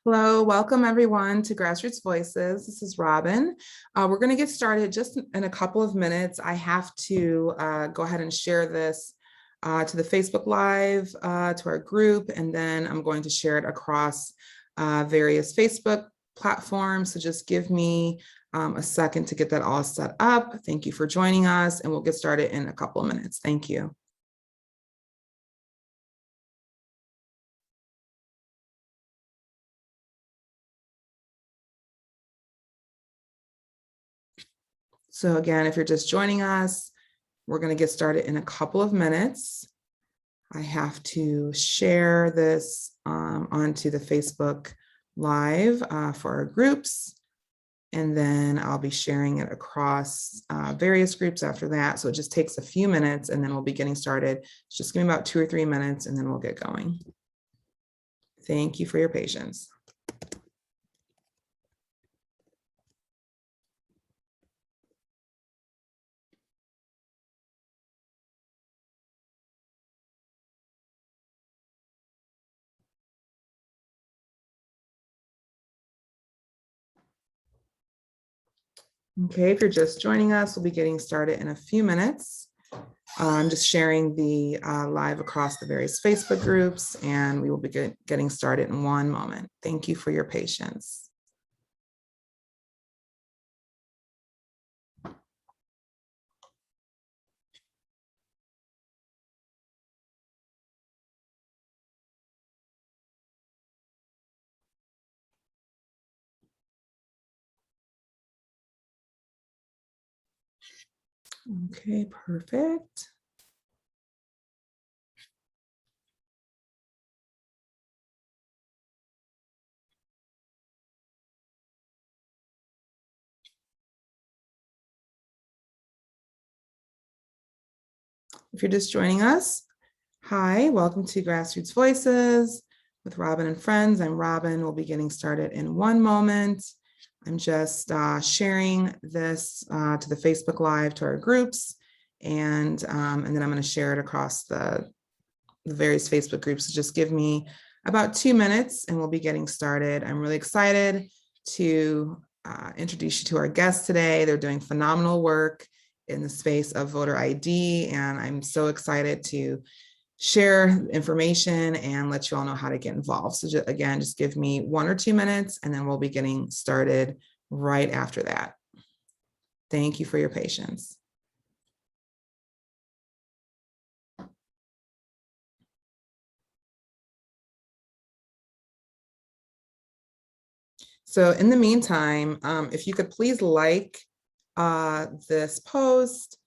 Hello, welcome everyone to Grassroots Voices. This is Robin. We're going to get started just in a couple of minutes. I have to go ahead and share this to the Facebook Live, to our group, and then I'm going to share it across various Facebook platforms. So just give me a second to get that all set up. Thank you for joining us, and we'll get started in a couple of minutes. Thank you. So again, if you're just joining us, we're going to get started in a couple of minutes. I have to share this onto the Facebook Live for our groups, and then I'll be sharing it across various groups after that. So it just takes a few minutes, and then we'll be getting started. It's just give me about 2 or 3 minutes, and then we'll get going. Thank you for your patience. Okay, if you're just joining us, we'll be getting started in a few minutes. I'm just sharing the live across the various Facebook groups, and we will be getting started in one moment. Thank you for your patience. Okay, perfect. If you're just joining us, hi, welcome to Grassroots Voices with Robin and Friends. I'm Robin. We'll be getting started in one moment. I'm just sharing this to the Facebook Live to our groups, and then I'm going to share it across the various Facebook groups. So just give me about 2 minutes and we'll be getting started. I'm really excited to introduce you to our guests today. They're doing phenomenal work in the space of voter ID, and I'm so excited to share information and let you all know how to get involved. So just give me 1 or 2 minutes, and then we'll be getting started right after that. Thank you for your patience. So in the meantime, if you could please like this post,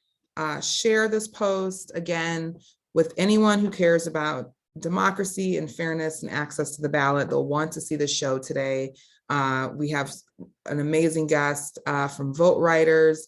share this post again with anyone who cares about democracy and fairness and access to the ballot. They'll want to see the show today. We have an amazing guest from VoteRiders.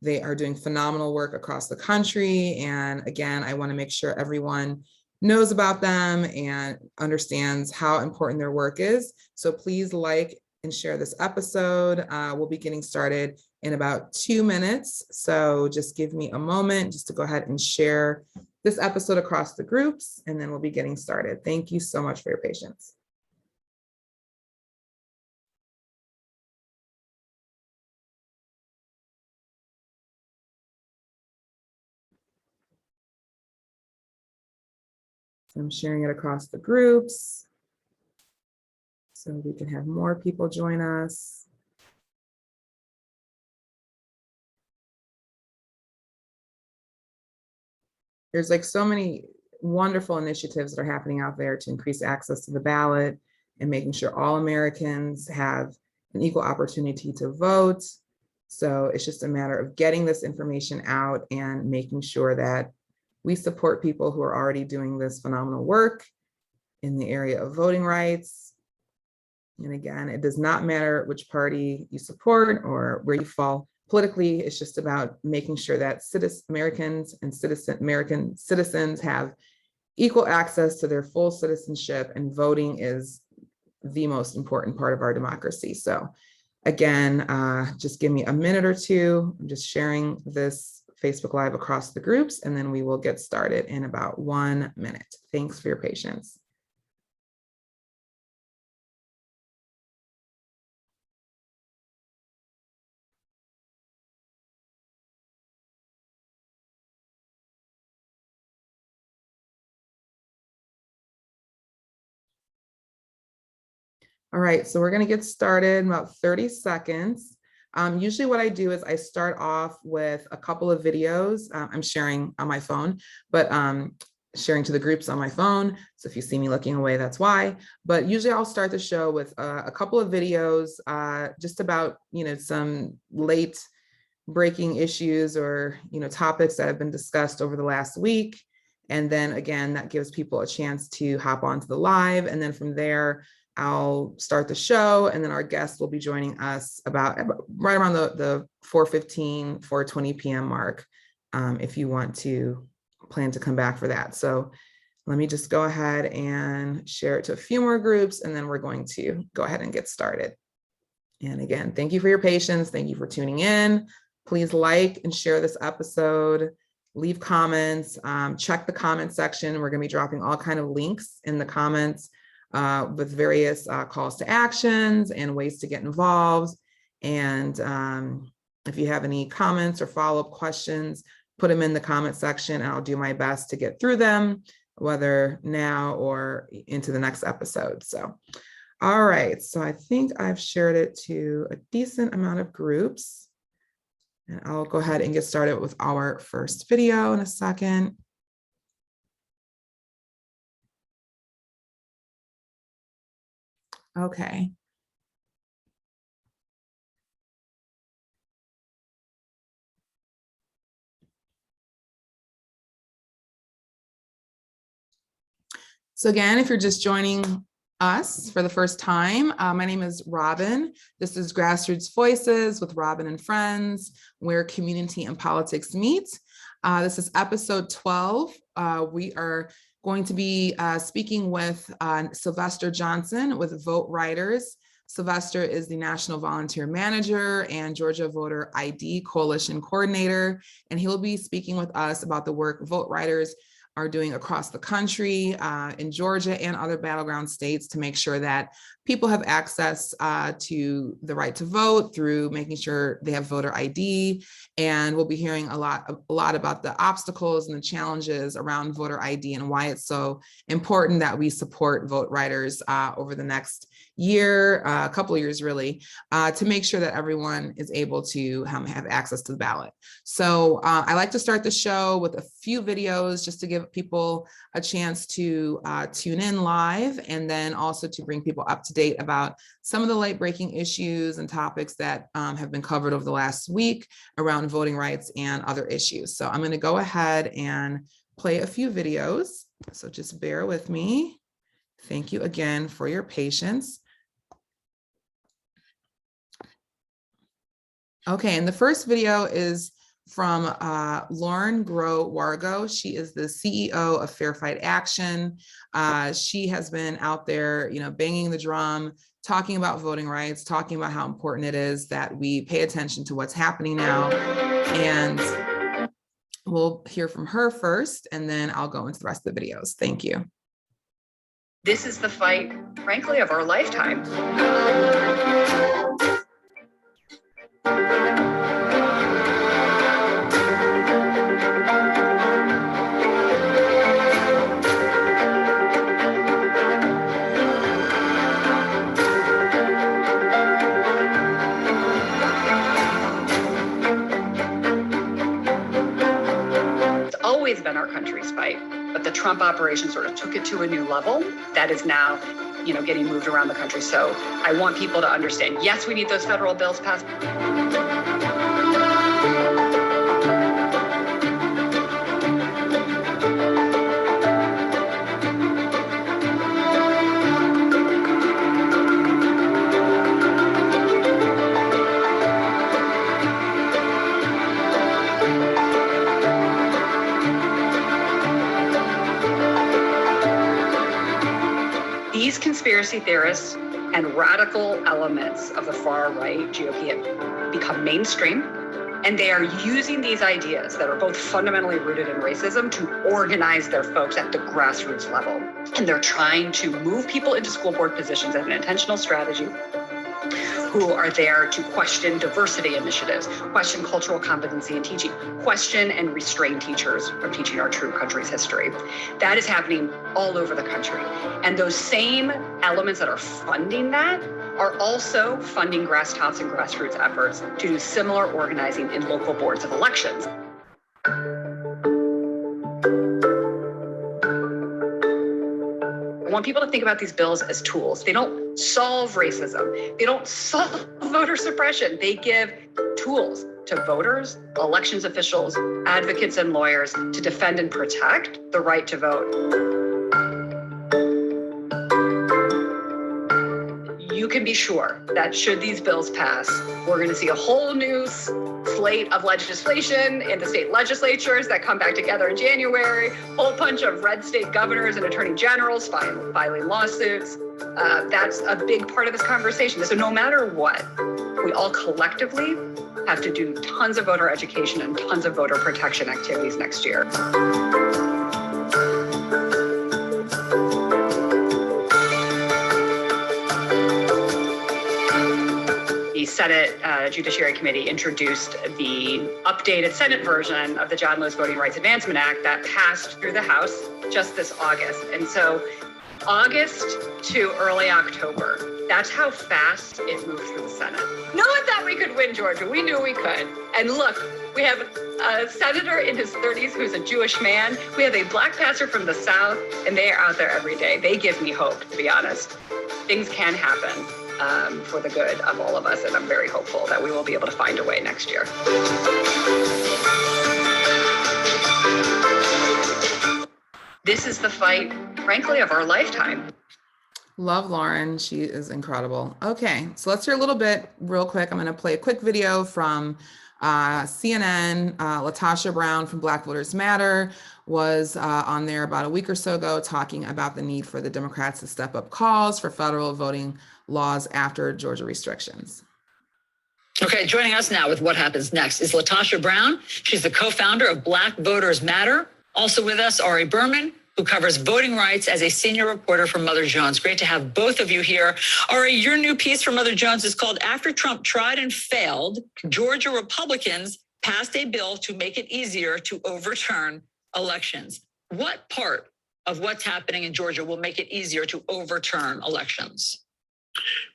They are doing phenomenal work across the country. And again, I want to make sure everyone knows about them and understands how important their work is. So please like and share this episode. We'll be getting started in about 2 minutes. So just give me a moment just to go ahead and share this episode across the groups, and then we'll be getting started. Thank you so much for your patience. So I'm sharing it across the groups so we can have more people join us. There's like so many wonderful initiatives that are happening out there to increase access to the ballot and making sure all Americans have an equal opportunity to vote. So it's just a matter of getting this information out and making sure that we support people who are already doing this phenomenal work in the area of voting rights. And again, it does not matter which party you support or where you fall politically. It's just about making sure that American citizens have equal access to their full citizenship, and voting is the most important part of our democracy. So again, just give me a minute or two. I'm just sharing this Facebook Live across the groups, and then we will get started in about 1 minute. Thanks for your patience. All right, so we're going to get started in about 30 seconds. Usually what I do is I start off with a couple of videos. I'm sharing on my phone, but sharing to the groups on my phone. So if you see me looking away, that's why. But usually I'll start the show with a couple of videos just about, some late breaking issues or, topics that have been discussed over the last week. And then again, that gives people a chance to hop onto the live. And then from there, I'll start the show, and then our guest will be joining us about right around the 4:15, 4:20 p.m. mark, if you want to plan to come back for that. So let me just go ahead and share it to a few more groups, and then we're going to go ahead and get started. And again, thank you for your patience. Thank you for tuning in. Please like and share this episode. Leave comments, check the comment section. We're going to be dropping all kinds of links in the comments with various calls to actions and ways to get involved. And if you have any comments or follow-up questions, put them in the comment section, and I'll do my best to get through them, whether now or into the next episode. So, all right, so I think I've shared it to a decent amount of groups. And I'll go ahead and get started with our first video in a second. Okay. So again, if you're just joining us for the first time, my name is Robin. This is Grassroots Voices with Robin and Friends, where community and politics meet. This is episode 12. We are going to be speaking with Sylvester Johnson with VoteRiders. Sylvester is the National Volunteer Manager and Georgia Voter ID Coalition Coordinator, and he'll be speaking with us about the work VoteRiders are doing across the country, in Georgia and other battleground states, to make sure that people have access to the right to vote through making sure they have voter ID. And we'll be hearing a lot about the obstacles and the challenges around voter ID and why it's so important that we support VoteRiders over the next year, a couple of years really, to make sure that everyone is able to have access to the ballot. So I like to start the show with a few videos just to give people a chance to tune in live, and then also to bring people up to date about some of the late breaking issues and topics that have been covered over the last week around voting rights and other issues. So I'm going to go ahead and play a few videos. So just bear with me. Thank you again for your patience. Okay, and the first video is from Lauren Grow-Wargo. She is the CEO of Fair Fight Action. She has been out there, banging the drum, talking about voting rights, talking about how important it is that we pay attention to what's happening now. And we'll hear from her first, and then I'll go into the rest of the videos. Thank you. This is the fight, frankly, of our lifetime. It's been our country's fight, but the Trump operation sort of took it to a new level that is now, getting moved around the country. So I want people to understand, yes, we need those federal bills passed. These conspiracy theorists and radical elements of the far right GOP have become mainstream, and they are using these ideas that are both fundamentally rooted in racism to organize their folks at the grassroots level. And they're trying to move people into school board positions as an intentional strategy who are there to question diversity initiatives, question cultural competency in teaching, question and restrain teachers from teaching our true country's history. That is happening all over the country. And those same elements that are funding that are also funding grassroots and grassroots efforts to do similar organizing in local boards of elections. I want people to think about these bills as tools. They don't solve racism. They don't solve voter suppression. They give tools to voters, elections officials, advocates, and lawyers to defend and protect the right to vote. You can be sure that should these bills pass, we're going to see a whole new slate of legislation in the state legislatures that come back together in January, whole bunch of red state governors and attorney generals filing lawsuits. That's a big part of this conversation. So no matter what, we all collectively have to do tons of voter education and tons of voter protection activities next year. The Senate Judiciary Committee introduced the updated Senate version of the John Lewis Voting Rights Advancement Act that passed through the House just this August. And so August to early October, that's how fast it moved through the Senate. No one thought we could win Georgia. We knew we could. And look, we have a senator in his 30s who's a Jewish man. We have a black pastor from the South, and they are out there every day. They give me hope, to be honest. Things can happen. For the good of all of us, and I'm very hopeful that we will be able to find a way next year. This is the fight, frankly, of our lifetime. Love Lauren. She is incredible. Okay, so let's hear a little bit real quick. I'm going to play a quick video from CNN. Latasha Brown from Black Voters Matter was on there about a week or so ago talking about the need for the Democrats to step up calls for federal voting laws after Georgia restrictions. Okay, joining us now with what happens next is Latasha Brown. She's the co-founder of Black Voters Matter. Also with us, Ari Berman, who covers voting rights as a senior reporter for Mother Jones. Great to have both of you here. Ari, your new piece for Mother Jones is called "After Trump Tried and Failed, Georgia Republicans Passed a Bill to Make It Easier to Overturn Elections." What part of what's happening in Georgia will make it easier to overturn elections?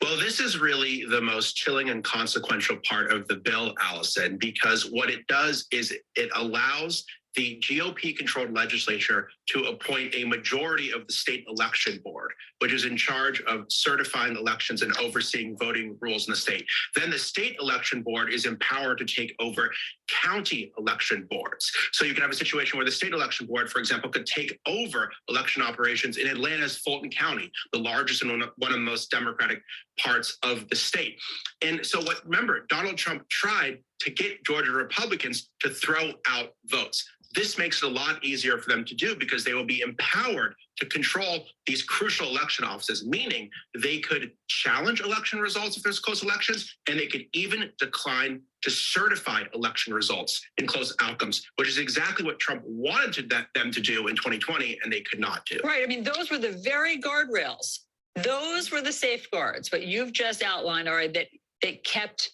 Well, this is really the most chilling and consequential part of the bill, Allison, because what it does is it allows the GOP-controlled legislature to appoint a majority of the state election board, which is in charge of certifying elections and overseeing voting rules in the state. Then the state election board is empowered to take over county election boards. So you can have a situation where the state election board, for example, could take over election operations in Atlanta's Fulton County, the largest and one of the most democratic parts of the state. And so remember, Donald Trump tried to get Georgia Republicans to throw out votes. This makes it a lot easier for them to do because they will be empowered to control these crucial election offices, meaning they could challenge election results if there's close elections, and they could even decline to certify election results in close outcomes, which is exactly what Trump wanted them to do in 2020, and they could not do. Right. I mean, those were the very guardrails. Those were the safeguards, but you've just outlined, all right, that kept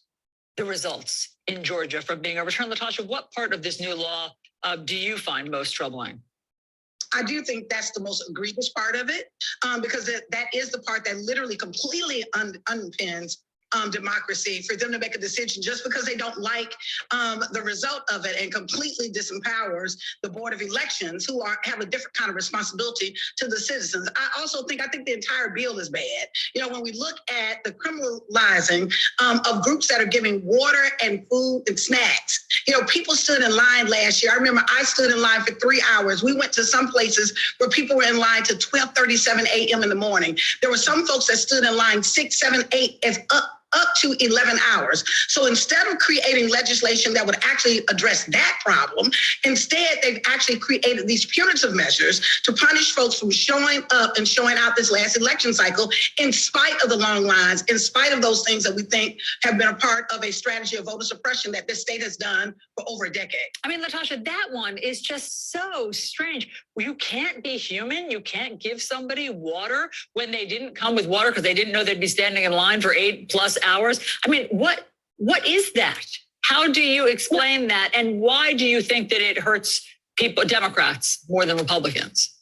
the results in Georgia from being overturned. Latasha, what part of this new law do you find most troubling? I do think that's the most egregious part of it, because that is the part that literally completely underpins democracy, for them to make a decision just because they don't like the result of it, and completely disempowers the Board of Elections, who have a different kind of responsibility to the citizens. I think the entire bill is bad. You know, when we look at the criminalizing of groups that are giving water and food and snacks, you know, people stood in line last year. I remember I stood in line for 3 hours. We went to some places where people were in line to 12:37 a.m. in the morning. There were some folks that stood in line 6, 7, 8, as up to 11 hours. So instead of creating legislation that would actually address that problem, instead they've actually created these punitive measures to punish folks from showing up and showing out this last election cycle, in spite of the long lines, in spite of those things that we think have been a part of a strategy of voter suppression that this state has done for over a decade. I mean, Latasha, that one is just so strange. You can't be human. You can't give somebody water when they didn't come with water because they didn't know they'd be standing in line for 8+ hours. I mean, what is that? How do you explain that? And why do you think that it hurts people, Democrats, more than Republicans?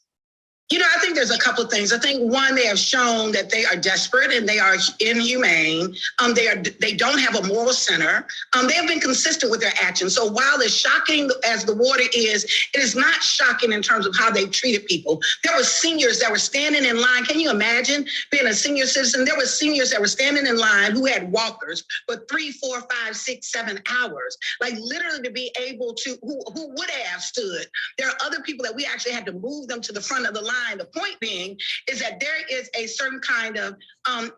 You know, I think there's a couple of things. I think one, they have shown that they are desperate and they are inhumane. They don't have a moral center. They have been consistent with their actions. So while as shocking as the water is, it is not shocking in terms of how they've treated people. There were seniors that were standing in line. Can you imagine being a senior citizen? There were seniors that were standing in line who had walkers for 3, 4, 5, 6, 7 hours. Like literally to be able to, who would have stood. There are other people that we actually had to move them to the front of the line. The point being is that there is a certain kind of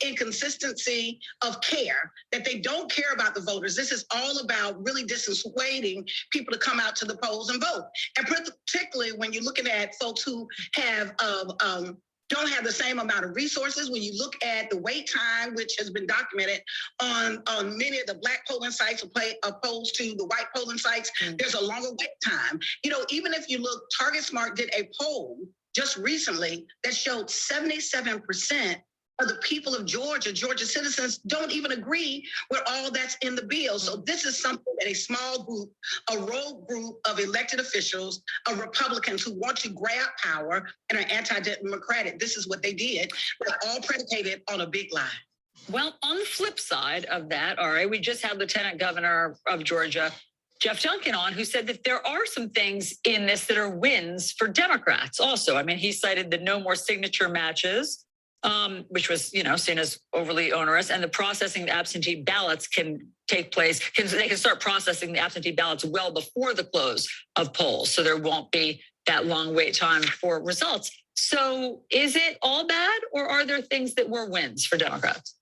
inconsistency of care, that they don't care about the voters. This is all about really dissuading people to come out to the polls and vote. And particularly when you're looking at folks who have don't have the same amount of resources. When you look at the wait time, which has been documented on many of the Black polling sites opposed to the white polling sites, there's a longer wait time. You know, even if you look, Target Smart did a poll just recently that showed 77% of the people of Georgia citizens don't even agree with all that's in the bill. So this is something that a small group, a rogue group of elected officials, of Republicans who want to grab power and are anti-democratic, this is what they did, but all predicated on a big lie. Well, on the flip side of that, all right, we just had Lieutenant Governor of Georgia, Jeff Duncan, on, who said that there are some things in this that are wins for Democrats also. I mean, he cited the no more signature matches, which was, seen as overly onerous, and the processing of absentee ballots can take place. They can start processing the absentee ballots well before the close of polls, so there won't be that long wait time for results. So is it all bad, or are there things that were wins for Democrats?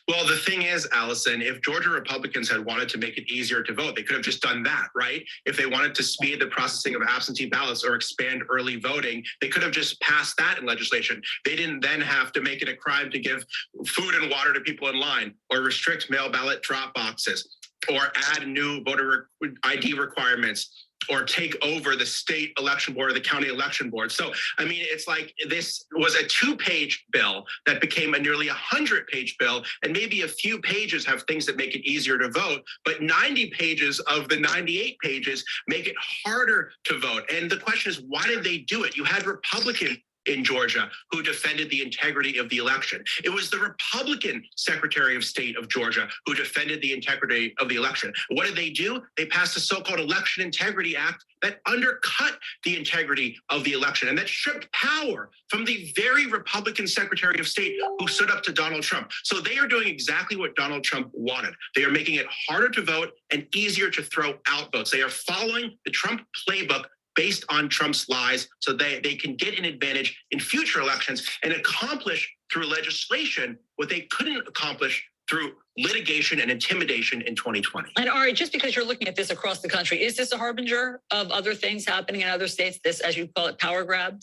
Well, the thing is, Allison, if Georgia Republicans had wanted to make it easier to vote, they could have just done that, right? If they wanted to speed the processing of absentee ballots or expand early voting, they could have just passed that in legislation. They didn't then have to make it a crime to give food and water to people in line, or restrict mail ballot drop boxes, or add new voter ID requirements, or take over the state election board or the county election board. So, I mean, it's like this was a 2-page bill that became a nearly 100-page bill, and maybe a few pages have things that make it easier to vote, but 90 pages of the 98 pages make it harder to vote. And the question is, why did they do it? You had Republicans in Georgia who defended the integrity of the election. It was the Republican Secretary of State of Georgia who defended the integrity of the election. What did they do? They passed the so-called Election Integrity Act that undercut the integrity of the election and that stripped power from the very Republican Secretary of State who stood up to Donald Trump. So they are doing exactly what Donald Trump wanted. They are making it harder to vote and easier to throw out votes. They are following the Trump playbook based on Trump's lies, so they can get an advantage in future elections and accomplish through legislation what they couldn't accomplish through litigation and intimidation in 2020. And Ari, just because you're looking at this across the country, is this a harbinger of other things happening in other states, this, as you call it, power grab?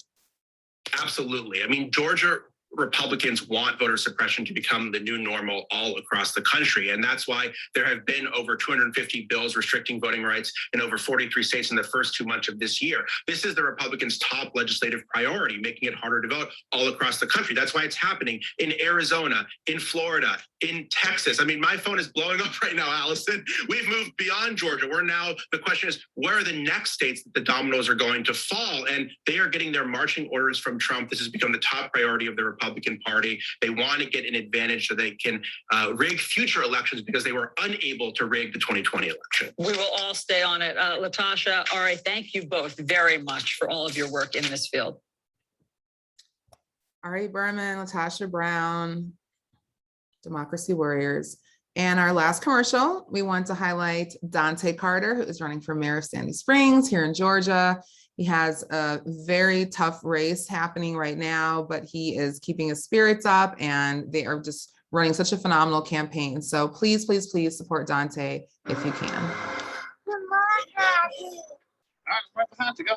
Absolutely. I mean, Georgia Republicans want voter suppression to become the new normal all across the country. And that's why there have been over 250 bills restricting voting rights in over 43 states in the first 2 months of this year. This is the Republicans' top legislative priority, making it harder to vote all across the country. That's why it's happening in Arizona, in Florida, in Texas. I mean, my phone is blowing up right now, Allison. We've moved beyond Georgia. The question is, where are the next states that the dominoes are going to fall? And they are getting their marching orders from Trump. This has become the top priority of the Republican Party. They want to get an advantage so they can rig future elections because they were unable to rig the 2020 election. We will all stay on it. Latasha, Ari, thank you both very much for all of your work in this field. Ari Berman, Latasha Brown, Democracy Warriors. And our last commercial, we want to highlight Dante Carter, who is running for mayor of Sandy Springs here in Georgia. He has a very tough race happening right now, but he is keeping his spirits up and they are just running such a phenomenal campaign. So please, please, please support Dante if you can. Right behind you, go.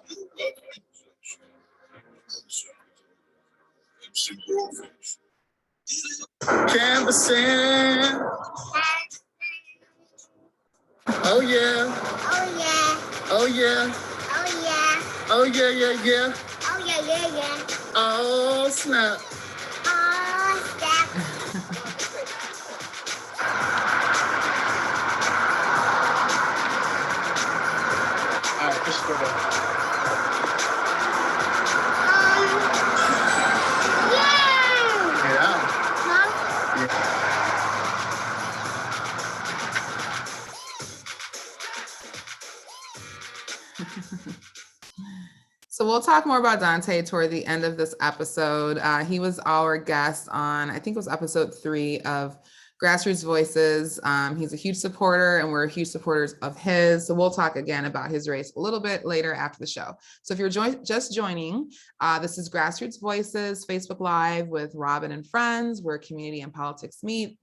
Canvassing. Oh yeah. Oh yeah. Oh yeah. Oh yeah. Oh yeah, yeah, yeah. Oh yeah, yeah, yeah. Oh snap. Oh, step. Yeah. So we'll talk more about Dante toward the end of this episode. He was our guest on, I think it was episode 3 of Grassroots Voices. He's a huge supporter and we're huge supporters of his. So we'll talk again about his race a little bit later after the show. So if you're just joining, this is Grassroots Voices, Facebook Live with Robin and friends, where community and politics meet.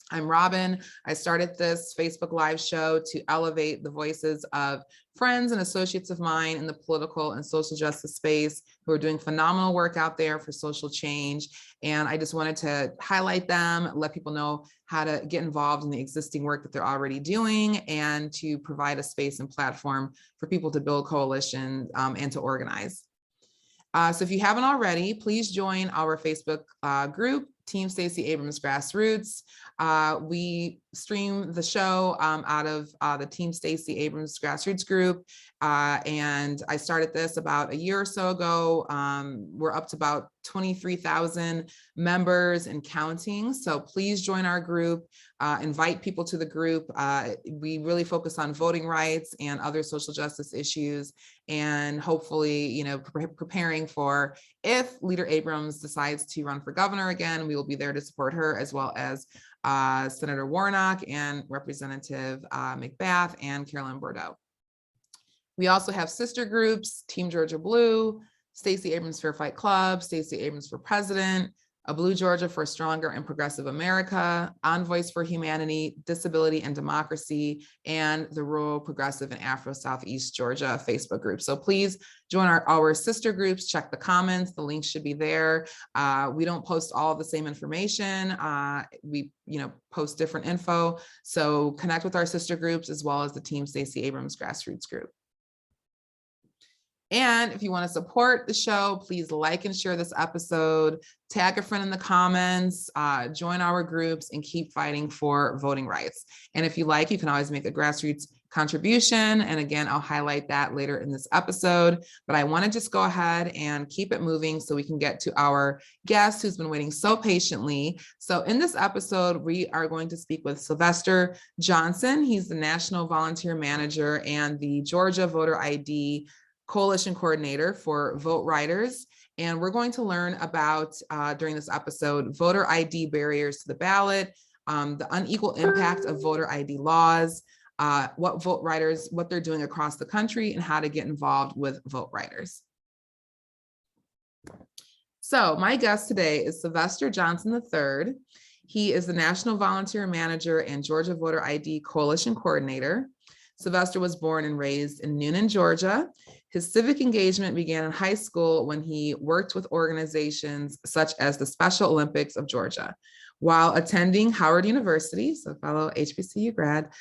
I'm Robin. I started this Facebook Live show to elevate the voices of friends and associates of mine in the political and social justice space who are doing phenomenal work out there for social change. And I just wanted to highlight them, let people know how to get involved in the existing work that they're already doing, and to provide a space and platform for people to build coalition and to organize. So if you haven't already, please join our Facebook group, Team Stacey Abrams Grassroots. We stream the show out of the Team Stacey Abrams Grassroots group. And I started this about a year or so ago. We're up to about 23,000 members and counting. So please join our group, invite people to the group. We really focus on voting rights and other social justice issues, and hopefully, you know, preparing for if Leader Abrams decides to run for governor again, we will be there to support her, as well as Senator Warnock and Representative McBath and Carolyn Bordeaux. We also have sister groups, Team Georgia Blue, Stacey Abrams Fair Fight Club, Stacey Abrams for President, A Blue Georgia for a Stronger and Progressive America, Envoys for Humanity, Disability and Democracy, and the Rural Progressive and Afro Southeast Georgia Facebook group. So please join our sister groups, check the comments, the links should be there. We don't post all of the same information. We post different info. So connect with our sister groups as well as the Team Stacey Abrams Grassroots group. And if you want to support the show, please like and share this episode, tag a friend in the comments, join our groups, and keep fighting for voting rights. And if you like, you can always make a grassroots contribution. And again, I'll highlight that later in this episode. But I want to just go ahead and keep it moving so we can get to our guest who's been waiting so patiently. So in this episode, we are going to speak with Sylvester Johnson. He's the National Volunteer Manager and the Georgia Voter ID Coalition Coordinator for VoteRiders. And we're going to learn about, during this episode, voter ID barriers to the ballot, the unequal impact of voter ID laws, what VoteRiders, what they're doing across the country, and how to get involved with VoteRiders. So my guest today is Sylvester Johnson III. He is the National Volunteer Manager and Georgia Voter ID Coalition Coordinator. Sylvester was born and raised in Noonan, Georgia. His civic engagement began in high school when he worked with organizations such as the Special Olympics of Georgia. While attending Howard University, so fellow HBCU grad,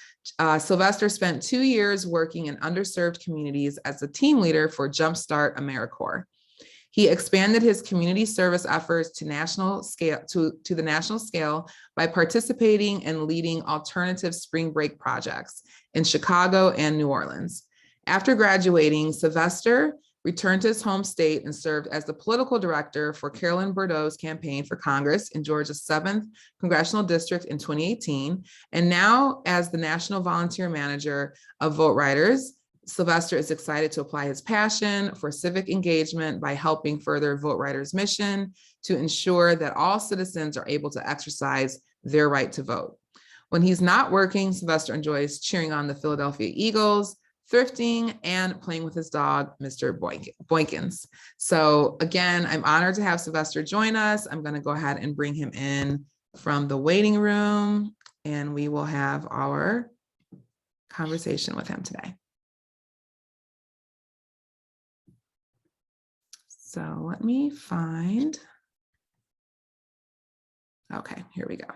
Sylvester spent 2 years working in underserved communities as a team leader for Jumpstart AmeriCorps. He expanded his community service efforts to the national scale by participating and leading alternative spring break projects in Chicago and New Orleans. After graduating, Sylvester returned to his home state and served as the political director for Carolyn Bordeaux's campaign for Congress in Georgia's 7th Congressional District in 2018, and now as the National Volunteer Manager of VoteRiders. Sylvester is excited to apply his passion for civic engagement by helping further VoteRiders' mission to ensure that all citizens are able to exercise their right to vote. When he's not working, Sylvester enjoys cheering on the Philadelphia Eagles, thrifting, and playing with his dog, Mr. Boykins. So again, I'm honored to have Sylvester join us. I'm going to go ahead and bring him in from the waiting room, and we will have our conversation with him today. So let me find, okay, here we go.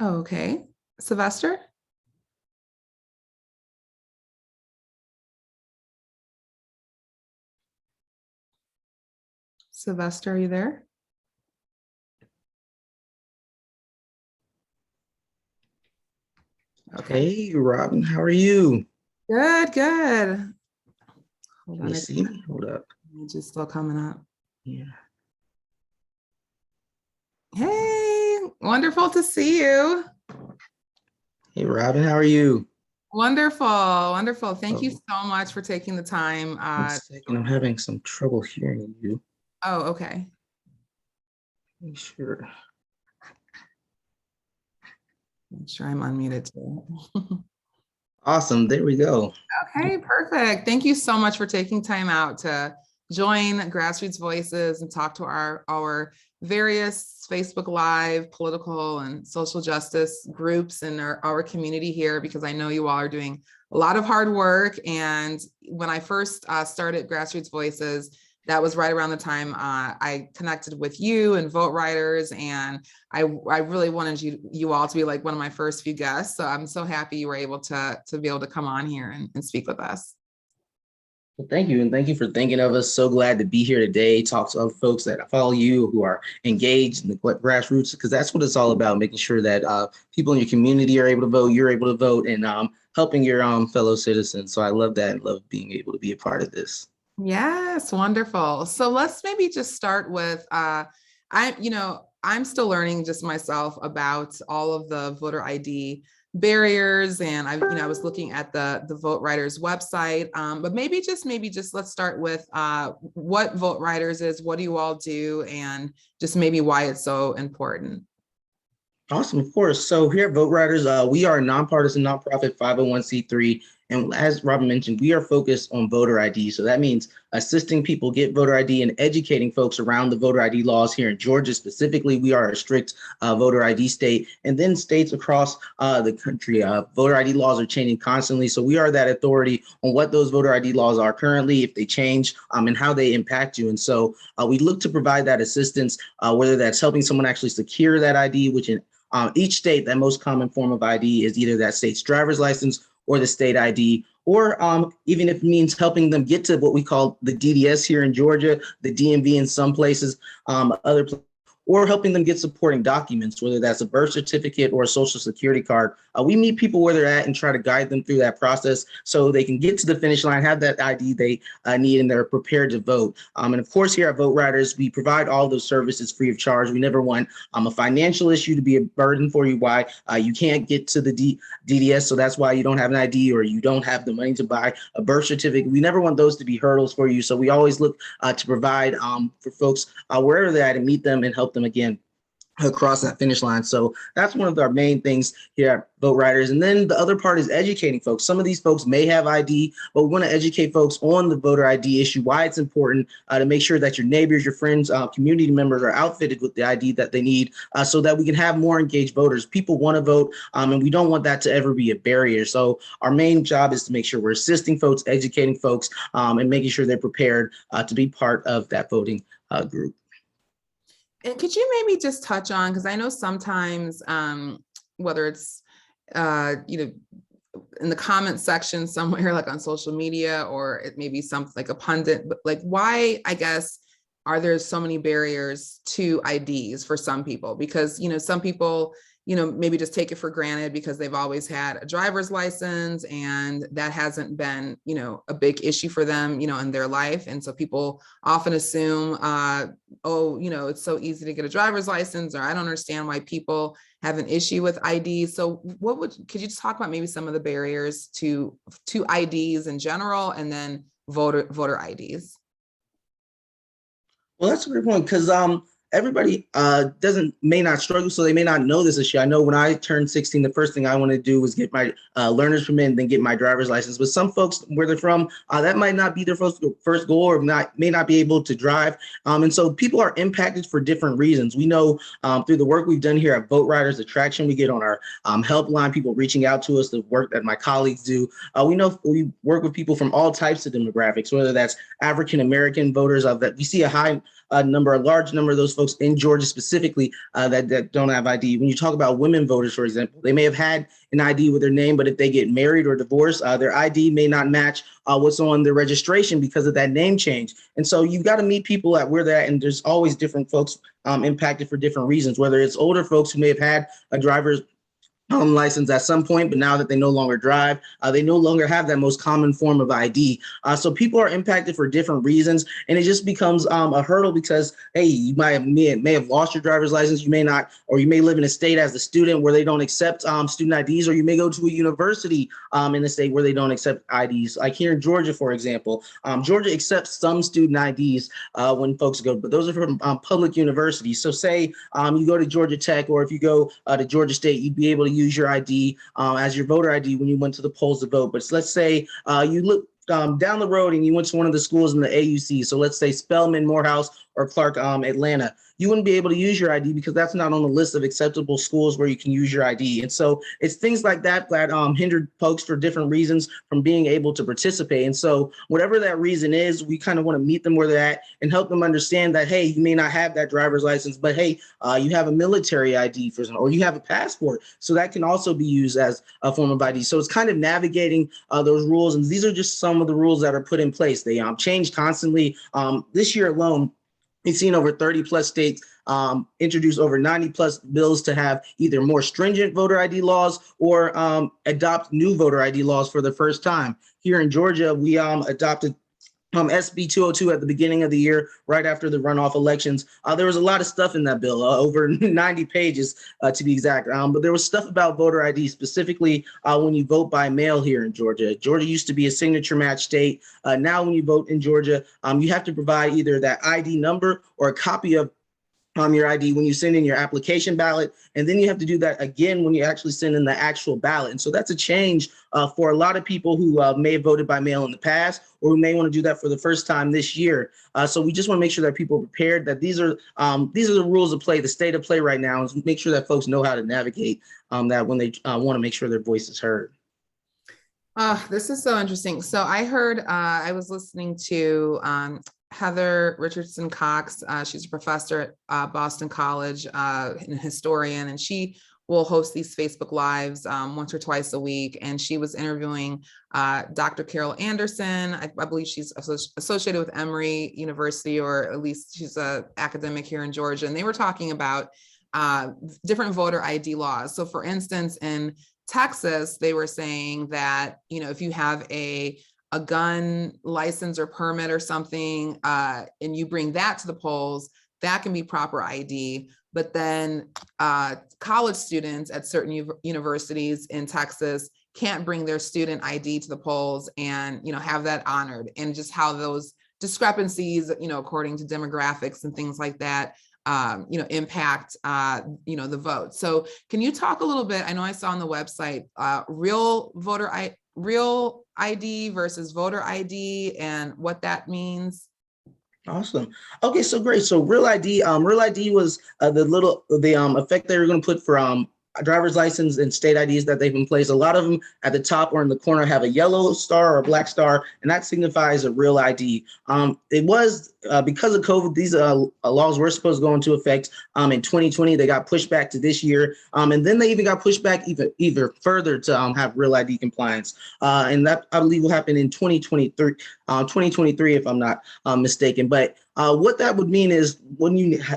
Okay, Sylvester? Sylvester, are you there? Okay. Hey, Robin, how are you? Good, good. Hold Can on. you see me? Hold up. It's just still coming up. Yeah. Hey, wonderful to see you. Hey, Robin, how are you? Wonderful, wonderful. Thank you Oh, so much for taking the time. 1 second. I'm having some trouble hearing you. Oh, okay. Make sure. Make sure I'm unmuted too. Awesome. There we go. Okay, perfect. Thank you so much for taking time out to join Grassroots Voices and talk to our various Facebook Live political and social justice groups in our community here, because I know you all are doing a lot of hard work. And when I first started Grassroots Voices, that was right around the time I connected with you and VoteRiders, and I really wanted you all to be like one of my first few guests. So I'm so happy you were able to be able to come on here and speak with us. Well, thank you. And thank you for thinking of us. So glad to be here today, talk to other folks that follow you who are engaged in the grassroots, because that's what it's all about, making sure that people in your community are able to vote, you're able to vote, and helping your fellow citizens. So I love that and love being able to be a part of this. Yes, wonderful. So let's maybe just start with I'm still learning just myself about all of the voter ID barriers, and I was looking at the VoteRiders website, but maybe just let's start with what VoteRiders is, what do you all do, and just maybe why it's so important. Awesome, of course. So here at VoteRiders, we are a nonpartisan, nonprofit 501c3. And as Robin mentioned, we are focused on voter ID. So that means assisting people get voter ID and educating folks around the voter ID laws here in Georgia. Specifically, we are a strict voter ID state. And then states across the country, voter ID laws are changing constantly. So we are that authority on what those voter ID laws are currently, if they change, and how they impact you. And so we look to provide that assistance, whether that's helping someone actually secure that ID, which in each state, that most common form of ID is either that state's driver's license or the state ID, or even if it means helping them get to what we call the DDS here in Georgia, the DMV in some places, other places, or helping them get supporting documents, whether that's a birth certificate or a social security card. We meet people where they're at and try to guide them through that process so they can get to the finish line, have that ID they need, and they're prepared to vote. And of course, here at VoteRiders, we provide all those services free of charge. We never want a financial issue to be a burden for you, why you can't get to the DDS. So that's why you don't have an ID or you don't have the money to buy a birth certificate. We never want those to be hurdles for you. So we always look to provide for folks wherever they're at and meet them and help them again across that finish line. So that's one of our main things here at VoteRiders. And then the other part is educating folks. Some of these folks may have ID, but we want to educate folks on the voter ID issue, why it's important to make sure that your neighbors, your friends, community members are outfitted with the ID that they need so that we can have more engaged voters. People want to vote, and we don't want that to ever be a barrier. So our main job is to make sure we're assisting folks, educating folks, and making sure they're prepared to be part of that voting group. And could you maybe just touch on, because I know sometimes whether it's in the comment section somewhere like on social media, or it may be something like a pundit, but like why, I guess, are there so many barriers to IDs for some people? Because some people maybe just take it for granted because they've always had a driver's license and that hasn't been, a big issue for them, in their life. And so people often assume, it's so easy to get a driver's license, or I don't understand why people have an issue with IDs. So could you just talk about maybe some of the barriers to IDs in general, and then voter IDs? Well, that's a great point, because everybody may not struggle, so they may not know this issue. I know when I turned 16, the first thing I wanted to do was get my learner's permit and then get my driver's license. But some folks, where they're from, that might not be their first goal, or may not be able to drive. And so people are impacted for different reasons. We know through the work we've done here at VoteRiders, the traction we get on our helpline, people reaching out to us, the work that my colleagues do. We know we work with people from all types of demographics, whether that's African-American voters, that we see a large number of those folks in Georgia specifically that don't have ID. When you talk about women voters, for example, they may have had an ID with their name, but if they get married or divorced, their ID may not match what's on their registration because of that name change. And so you've got to meet people at where they're at, and there's always different folks impacted for different reasons, whether it's older folks who may have had a driver's license at some point, but now that they no longer drive, they no longer have that most common form of ID. So people are impacted for different reasons, and it just becomes a hurdle because, hey, you may have lost your driver's license, you may not, or you may live in a state as a student where they don't accept student IDs, or you may go to a university in a state where they don't accept IDs. Like here in Georgia, for example, Georgia accepts some student IDs when folks go, but those are from public universities. So say you go to Georgia Tech, or if you go to Georgia State, you'd be able to use your ID as your voter ID when you went to the polls to vote. But let's say you look down the road and you went to one of the schools in the AUC. So let's say Spelman, Morehouse, or Clark, Atlanta. You wouldn't be able to use your ID because that's not on the list of acceptable schools where you can use your ID. And so it's things like that that hindered folks for different reasons from being able to participate. And so whatever that reason is, we kind of want to meet them where they're at and help them understand that, hey, you may not have that driver's license, but hey, you have a military ID for or you have a passport. So that can also be used as a form of ID. So it's kind of navigating those rules. And these are just some of the rules that are put in place. They change constantly. This year alone, we've seen over 30 plus states introduce over 90 plus bills to have either more stringent voter ID laws or adopt new voter ID laws for the first time. Here in Georgia, we adopted SB 202 at the beginning of the year, right after the runoff elections. There was a lot of stuff in that bill, over 90 pages to be exact. But there was stuff about voter ID, specifically when you vote by mail here in Georgia. Georgia used to be a signature match state. Now when you vote in Georgia, you have to provide either that ID number or a copy of your ID when you send in your application ballot, and then you have to do that again when you actually send in the actual ballot. And so that's a change for a lot of people who may have voted by mail in the past, or who may want to do that for the first time this year. So we just want to make sure that people are prepared, that these are the rules of play, the state of play right now, and make sure that folks know how to navigate that when they want to make sure their voice is heard. This is so interesting. So I heard, I was listening to Heather Richardson Cox. She's a professor at Boston College and a historian, and she will host these Facebook Lives once or twice a week. And she was interviewing Dr. Carol Anderson. I believe she's associated with Emory University, or at least she's an academic here in Georgia. And they were talking about different voter ID laws. So for instance, in Texas, they were saying that, you know, if you have a gun license or permit or something, and you bring that to the polls, that can be proper ID. But then college students at certain universities in Texas can't bring their student ID to the polls and, you know, have that honored, and just how those discrepancies, you know, according to demographics and things like that, you know, impact, you know, the vote. So can you talk a little bit? I know I saw on the website, real ID versus voter ID and what that means. Awesome. Okay, so great. So real ID was the effect they were going to put for driver's license and state IDs that they've in place. A lot of them at the top or in the corner have a yellow star or a black star, and that signifies a real ID. It was because of COVID, these laws were supposed to go into effect in 2020. They got pushed back to this year, and then they even got pushed back even further to have real ID compliance. And that, I believe, will happen in 2023, if I'm not mistaken. But what that would mean is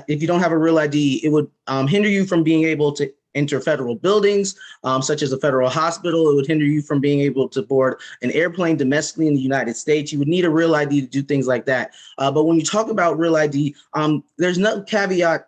if you don't have a real ID, it would hinder you from being able to enter federal buildings, such as a federal hospital. It would hinder you from being able to board an airplane domestically in the United States. You would need a real ID to do things like that. But when you talk about real ID, there's no caveat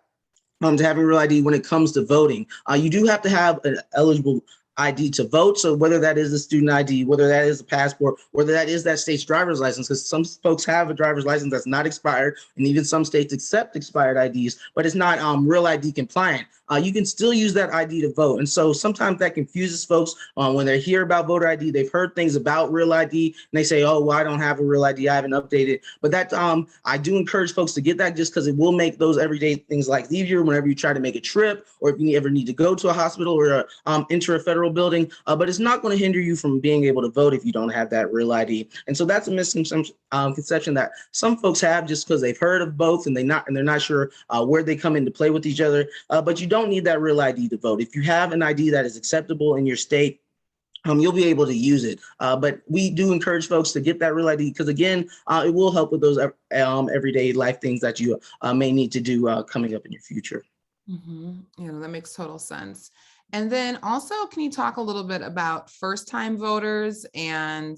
to having real ID when it comes to voting. You do have to have an eligible ID to vote. So whether that is a student ID, whether that is a passport, whether that is that state's driver's license, because some folks have a driver's license that's not expired, and even some states accept expired IDs, but it's not real ID compliant. You can still use that ID to vote. And so sometimes that confuses folks when they hear about voter ID. They've heard things about real ID and they say, oh, well, I don't have a real ID, I haven't updated. But that I do encourage folks to get that, just because it will make those everyday things like easier whenever you try to make a trip, or if you ever need to go to a hospital or enter a federal building. But it's not going to hinder you from being able to vote if you don't have that real ID. And so that's a misconception that some folks have, just because they've heard of both and they're not sure where they come into play with each other. But you don't need that real ID to vote. If you have an ID that is acceptable in your state, you'll be able to use it. But we do encourage folks to get that real ID, because again, it will help with those everyday life things that you may need to do coming up in your future. Mm-hmm. You know, that makes total sense. And then also, can you talk a little bit about first-time voters and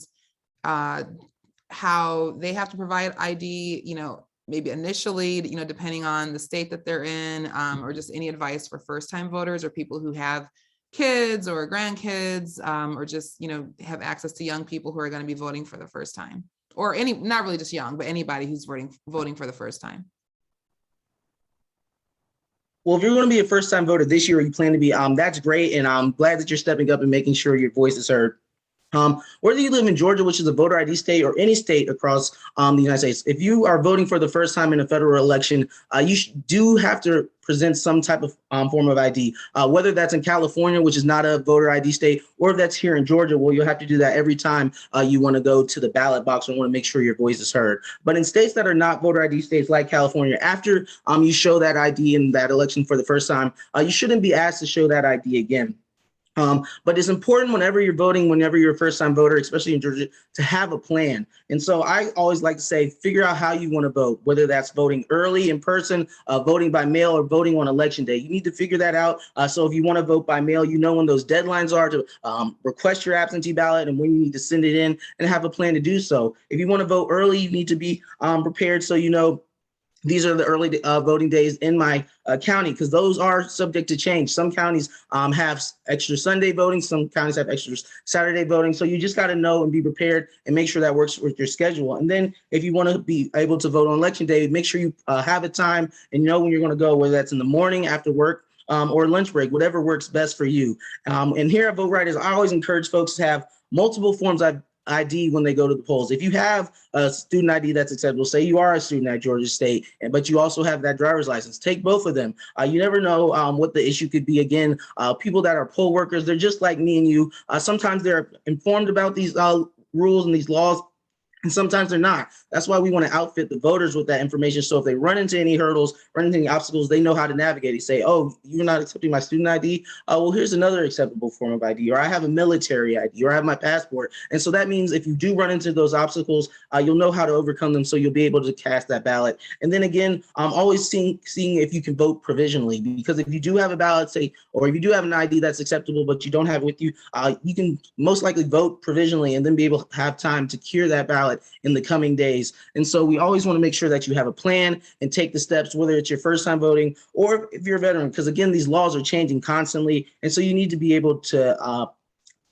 how they have to provide ID, maybe initially, depending on the state that they're in, or just any advice for first-time voters or people who have kids or grandkids, or just, have access to young people who are going to be voting for the first time, or not really just young, but anybody who's voting for the first time. Well, if you're going to be a first-time voter this year, or you plan to be, that's great. And I'm glad that you're stepping up and making sure your voice is heard. Whether you live in Georgia, which is a voter ID state, or any state across the United States, if you are voting for the first time in a federal election, you do have to present some type of form of ID, whether that's in California, which is not a voter ID state, or if that's here in Georgia. Well, you'll have to do that every time you want to go to the ballot box and want to make sure your voice is heard. But in states that are not voter ID states like California, after you show that ID in that election for the first time, you shouldn't be asked to show that ID again. But it's important whenever you're voting, whenever you're a first-time voter, especially in Georgia, to have a plan. And so I always like to say, figure out how you want to vote, whether that's voting early in person, voting by mail, or voting on election day. You need to figure that out. So if you want to vote by mail, you know when those deadlines are to request your absentee ballot and when you need to send it in, and have a plan to do so. If you want to vote early, you need to be prepared, so you know these are the early voting days in my county, because those are subject to change. Some counties have extra Sunday voting. Some counties have extra Saturday voting. So you just got to know and be prepared and make sure that works with your schedule. And then if you want to be able to vote on election day, make sure you have a time and know when you're going to go, whether that's in the morning, after work, or lunch break, whatever works best for you. And here at VoteRiders, I always encourage folks to have multiple forms of ID when they go to the polls. If you have a student ID that's acceptable, say you are a student at Georgia State, but you also have that driver's license, take both of them. You never know what the issue could be. Again, people that are poll workers, they're just like me and you. Sometimes they're informed about these rules and these laws, and sometimes they're not. That's why we want to outfit the voters with that information. So if they run into any hurdles, run into any obstacles, they know how to navigate it. Say, oh, you're not accepting my student ID? Well, here's another acceptable form of ID, or I have a military ID, or I have my passport. And so that means if you do run into those obstacles, you'll know how to overcome them, so you'll be able to cast that ballot. And then again, always seeing if you can vote provisionally, because if you do have a ballot, say, or if you do have an ID that's acceptable, but you don't have it with you, you can most likely vote provisionally and then be able to have time to cure that ballot in the coming days. And so we always want to make sure that you have a plan and take the steps, whether it's your first time voting or if you're a veteran, because again, these laws are changing constantly. And so you need to be able to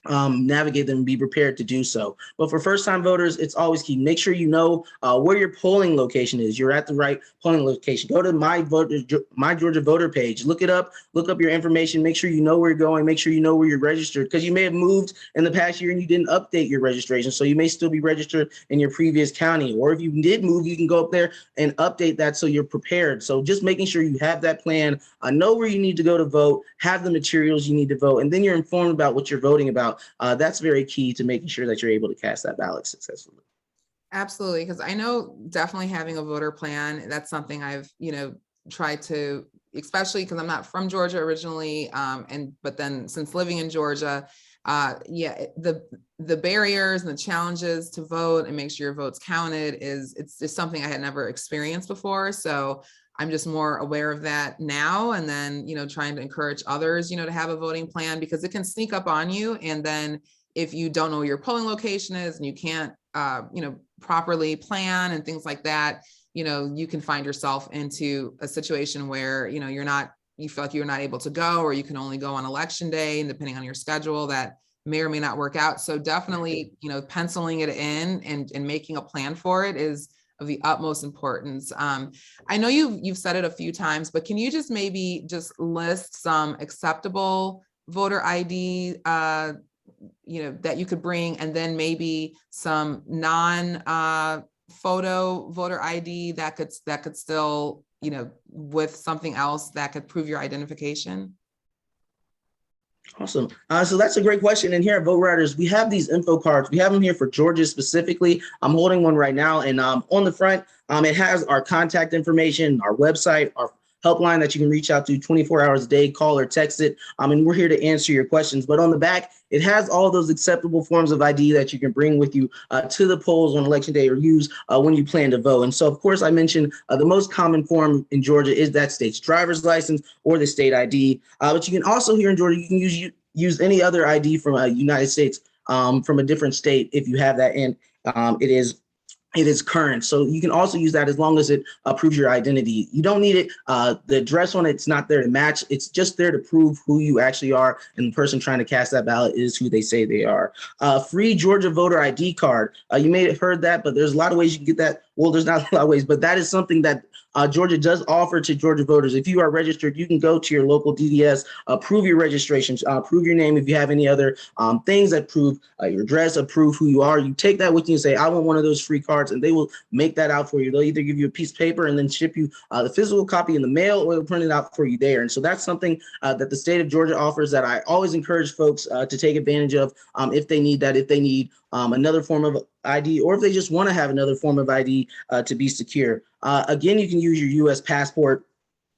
navigate them and be prepared to do so. But for first-time voters, it's always key. Make sure you know where your polling location is. You're at the right polling location. Go to My Georgia Voter page. Look it up. Look up your information. Make sure you know where you're going. Make sure you know where you're registered, because you may have moved in the past year and you didn't update your registration. So you may still be registered in your previous county. Or if you did move, you can go up there and update that so you're prepared. So just making sure you have that plan, know where you need to go to vote, have the materials you need to vote, and then you're informed about what you're voting about. That's very key to making sure that you're able to cast that ballot successfully. Absolutely, because I know definitely having a voter plan, that's something I've, tried to, especially because I'm not from Georgia originally, but then since living in Georgia, the barriers and the challenges to vote and make sure your vote's counted it's something I had never experienced before. So I'm just more aware of that now. And then, trying to encourage others, to have a voting plan, because it can sneak up on you. And then if you don't know where your polling location is and you can't, properly plan and things like that, you can find yourself into a situation where, you feel like you're not able to go, or you can only go on election day, and depending on your schedule, that may or may not work out. So definitely, penciling it in and making a plan for it is of the utmost importance. I know you've said it a few times, but can you just maybe just list some acceptable voter ID, that you could bring, and then maybe some non-photo voter ID that could still, with something else that could prove your identification? Awesome. So that's a great question. And here at VoteRiders, we have these info cards. We have them here for Georgia specifically. I'm holding one right now. And on the front, it has our contact information, our website, our helpline that you can reach out to 24 hours a day, call or text it. And we're here to answer your questions. But on the back, it has all those acceptable forms of ID that you can bring with you to the polls on election day or use when you plan to vote. And so, of course, I mentioned the most common form in Georgia is that state's driver's license or the state ID. But you can also, here in Georgia, you can use any other ID from a United States, from a different state if you have that, and it is current. So you can also use that as long as it proves your identity. You don't need it. The address on it's not there to match. It's just there to prove who you actually are, and the person trying to cast that ballot is who they say they are. Free Georgia voter ID card. You may have heard that, but there's a lot of ways you can get that. Well, there's not a lot of ways, but that is something that Georgia does offer to Georgia voters. If you are registered, you can go to your local DDS, prove your registration, prove your name. If you have any other things that prove your address, prove who you are, you take that with you and say, I want one of those free cards, and they will make that out for you. They'll either give you a piece of paper and then ship you the physical copy in the mail, or they'll print it out for you there. And so that's something that the state of Georgia offers that I always encourage folks to take advantage of if they need that, if they need another form of ID, or if they just want to have another form of ID to be secure. Again, you can use your U.S. passport.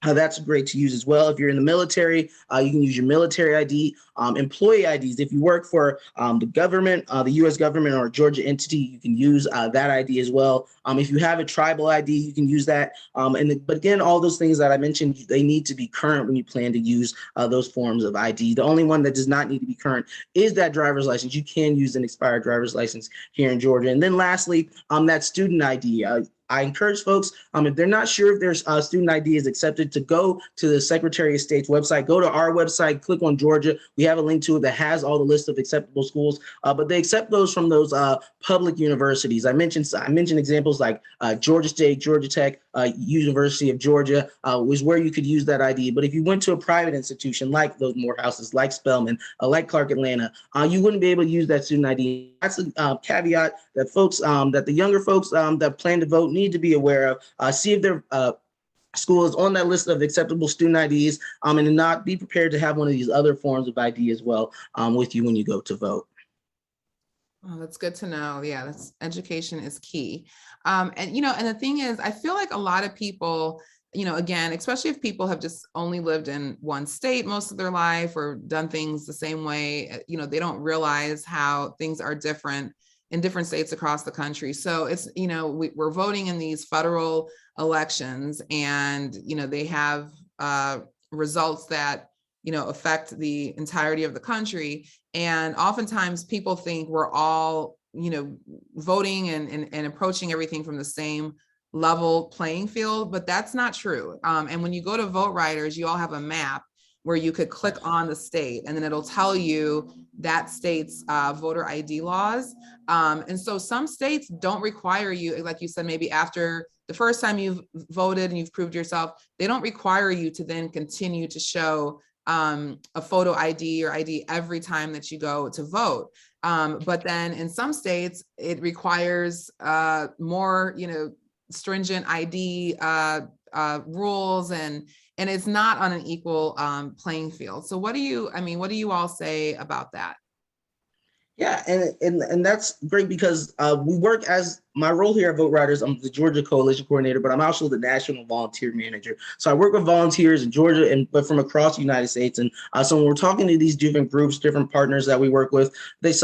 That's great to use as well. If you're in the military, you can use your military ID. Employee IDs, if you work for the government, the U.S. government or a Georgia entity, you can use that ID as well. If you have a tribal ID, you can use that. But again, all those things that I mentioned, they need to be current when you plan to use those forms of ID. The only one that does not need to be current is that driver's license. You can use an expired driver's license here in Georgia. And then lastly, that student ID. I encourage folks, if they're not sure if their student ID is accepted, to go to the Secretary of State's website, go to our website, click on Georgia. We have a link to it that has all the list of acceptable schools, but they accept those from those public universities. I mentioned examples like Georgia State, Georgia Tech, University of Georgia was where you could use that ID. But if you went to a private institution like those Morehouses, like Spelman, like Clark Atlanta, you wouldn't be able to use that student ID. That's a caveat that folks, that the younger folks that plan to vote need to be aware of. See if their school is on that list of acceptable student IDs, and not be prepared to have one of these other forms of ID as well with you when you go to vote. Oh, that's good to know. Yeah, that's education is key. And the thing is, I feel like a lot of people, again, especially if people have just only lived in one state most of their life or done things the same way, they don't realize how things are different in different states across the country. So it's, we're voting in these federal elections, and, they have results that, affect the entirety of the country. And oftentimes people think we're all, voting and approaching everything from the same level playing field, but that's not true. And when you go to VoteRiders, you all have a map where you could click on the state, and then it'll tell you that state's voter ID laws. And so some states don't require you, like you said, maybe after the first time you've voted and you've proved yourself, they don't require you to then continue to show a photo ID or ID every time that you go to vote. But then in some states, it requires more, stringent ID rules, and it's not on an equal playing field. So what do you all say about that? Yeah, and that's great, because we work as my role here at VoteRiders. I'm the Georgia Coalition Coordinator, but I'm also the National Volunteer Manager. So I work with volunteers in Georgia, but from across the United States. And so when we're talking to these different groups, different partners that we work with,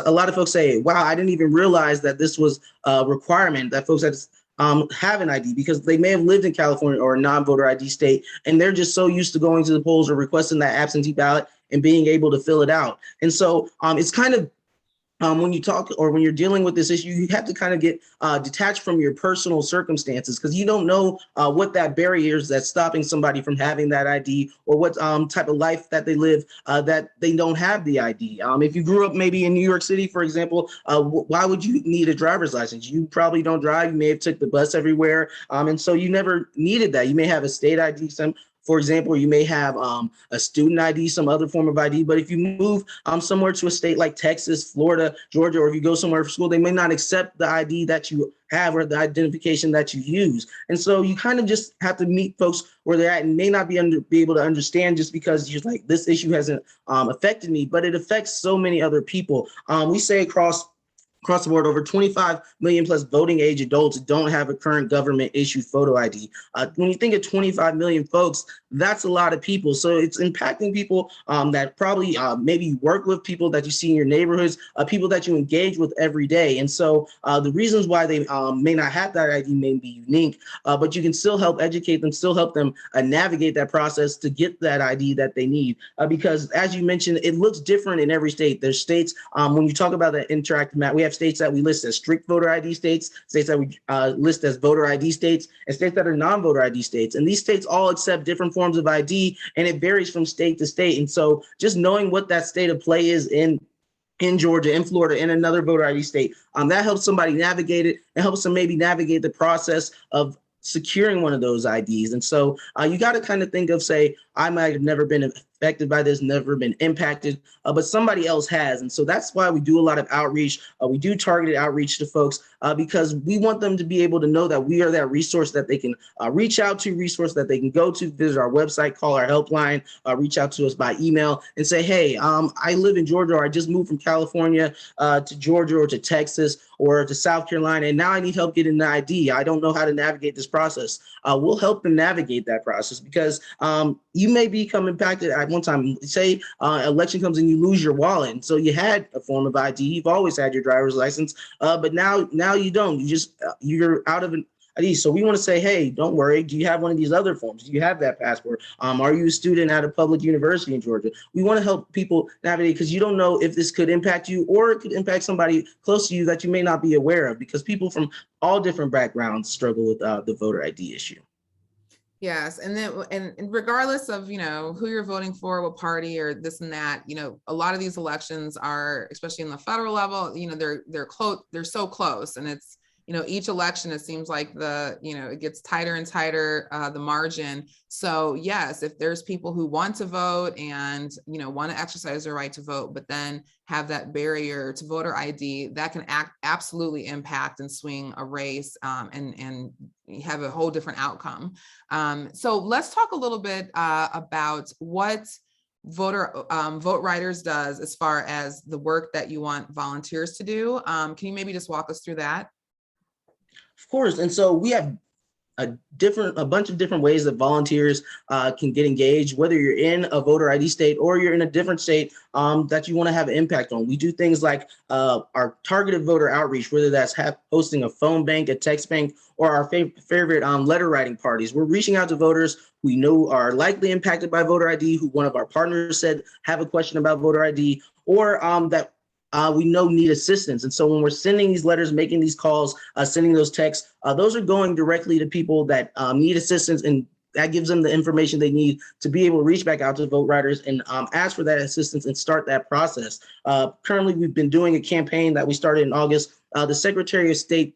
a lot of folks say, wow, I didn't even realize that this was a requirement that folks had have an ID, because they may have lived in California or a non-voter ID state, and they're just so used to going to the polls or requesting that absentee ballot and being able to fill it out. And so it's kind of, when you talk or when you're dealing with this issue, you have to kind of get detached from your personal circumstances, because you don't know what that barrier is that's stopping somebody from having that ID, or what type of life that they live that they don't have the ID. If you grew up maybe in New York City, for example, why would you need a driver's license? You probably don't drive. You may have took the bus everywhere. And so you never needed that. You may have a state ID, for example, you may have a student ID, some other form of ID. But if you move somewhere to a state like Texas, Florida, Georgia, or if you go somewhere for school, they may not accept the ID that you have or the identification that you use. And so you kind of just have to meet folks where they're at, and may not be able to understand just because you're like, this issue hasn't affected me, but it affects so many other people. We say across Across the board, over 25 million plus voting age adults don't have a current government issued photo ID. When you think of 25 million folks, that's a lot of people. So it's impacting people that probably maybe work with, people that you see in your neighborhoods, people that you engage with every day. And so the reasons why they may not have that ID may be unique, but you can still help educate them, still help them navigate that process to get that ID that they need. Because as you mentioned, it looks different in every state. There's states, when you talk about the interactive map, we have states that we list as strict voter ID states, states that we list as voter ID states, and states that are non-voter ID states. And these states all accept different forms of ID, and it varies from state to state. And so just knowing what that state of play is in Georgia, in Florida, in another voter ID state, that helps somebody navigate it and helps them maybe navigate the process of securing one of those IDs. And so you got to kind of think of, say, I might have never been affected by this, never been impacted, but somebody else has. And so that's why we do a lot of outreach. We do targeted outreach to folks because we want them to be able to know that we are that resource that they can reach out to, resource that they can go to, visit our website, call our helpline, reach out to us by email and say, hey, I live in Georgia, or I just moved from California to Georgia or to Texas or to South Carolina, and now I need help getting the ID. I don't know how to navigate this process. We'll help them navigate that process, because you may become impacted at one time. Say election comes and you lose your wallet, and so you had a form of ID. You've always had your driver's license, but now you don't. You're out of an ID. So we want to say, hey, don't worry. Do you have one of these other forms? Do you have that passport? Are you a student at a public university in Georgia? We want to help people navigate, because you don't know if this could impact you, or it could impact somebody close to you that you may not be aware of, because people from all different backgrounds struggle with the voter ID issue. Yes, and then and regardless of who you're voting for, what party or this and that, a lot of these elections are, especially in the federal level, they're close, they're so close, and it's each election, it seems like it gets tighter and tighter, the margin. So yes, if there's people who want to vote and, want to exercise their right to vote, but then have that barrier to voter ID, that can absolutely impact and swing a race, and have a whole different outcome. So let's talk a little bit about what VoteRiders does as far as the work that you want volunteers to do. Can you maybe just walk us through that? Of course. And so we have a bunch of different ways that volunteers can get engaged, whether you're in a voter ID state or you're in a different state that you want to have an impact on. We do things like our targeted voter outreach, whether that's hosting a phone bank, a text bank, or our favorite letter writing parties. We're reaching out to voters we know are likely impacted by voter ID, who one of our partners said have a question about voter ID, or that we know need assistance. And so when we're sending these letters, making these calls, sending those texts, those are going directly to people that need assistance, and that gives them the information they need to be able to reach back out to VoteRiders and ask for that assistance and start that process. Currently, we've been doing a campaign that we started in August. The Secretary of State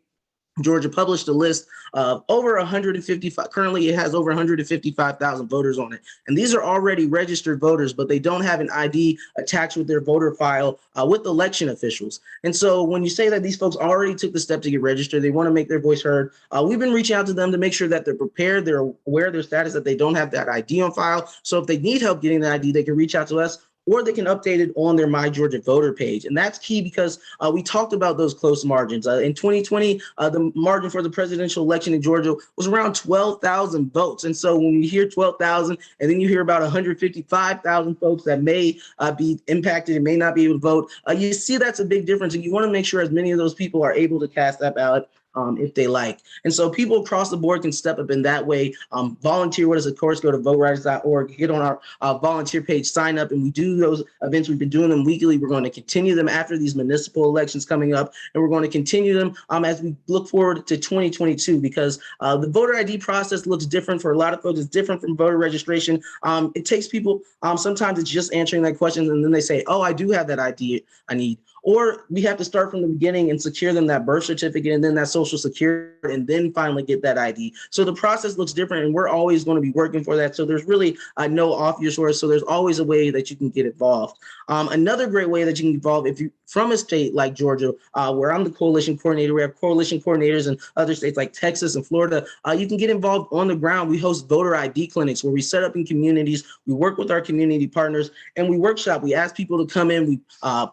Georgia published a list of over 155. Currently, it has over 155,000 voters on it. And these are already registered voters, but they don't have an ID attached with their voter file with election officials. And so when you say that these folks already took the step to get registered, they want to make their voice heard, we've been reaching out to them to make sure that they're prepared, they're aware of their status, that they don't have that ID on file. So if they need help getting the ID, they can reach out to us, or they can update it on their My Georgia Voter page. And that's key, because we talked about those close margins. In 2020, the margin for the presidential election in Georgia was around 12,000 votes. And so when you hear 12,000, and then you hear about 155,000 folks that may be impacted and may not be able to vote, you see that's a big difference. And you want to make sure as many of those people are able to cast that ballot if they like. And so people across the board can step up in that way. Volunteer with us, of course, go to VoteRiders.org, get on our volunteer page, sign up, and we do those events. We've been doing them weekly. We're going to continue them after these municipal elections coming up, and we're going to continue them as we look forward to 2022, because the voter ID process looks different for a lot of folks. It's different from voter registration. It takes people, sometimes it's just answering that question, and then they say, oh, I do have that ID I need. Or we have to start from the beginning and secure them that birth certificate and then that social security, and then finally get that ID. So the process looks different, and we're always going to be working for that. So there's really no off your source. So there's always a way that you can get involved. Another great way that you can get involved, if you're from a state like Georgia, where I'm the coalition coordinator, we have coalition coordinators in other states like Texas and Florida, you can get involved on the ground. We host voter ID clinics where we set up in communities. We work with our community partners, and we workshop. We ask people to come in. We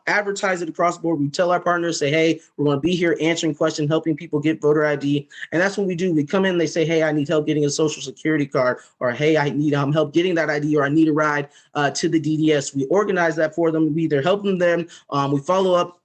advertise it across the board. We tell our partners, say, hey, we're going to be here answering questions, helping people get voter ID. And that's what we do. We come in, they say, hey, I need help getting a social security card, or hey, I need help getting that ID, or I need a ride to the DDS. We organize that for them. We either help them, we follow up.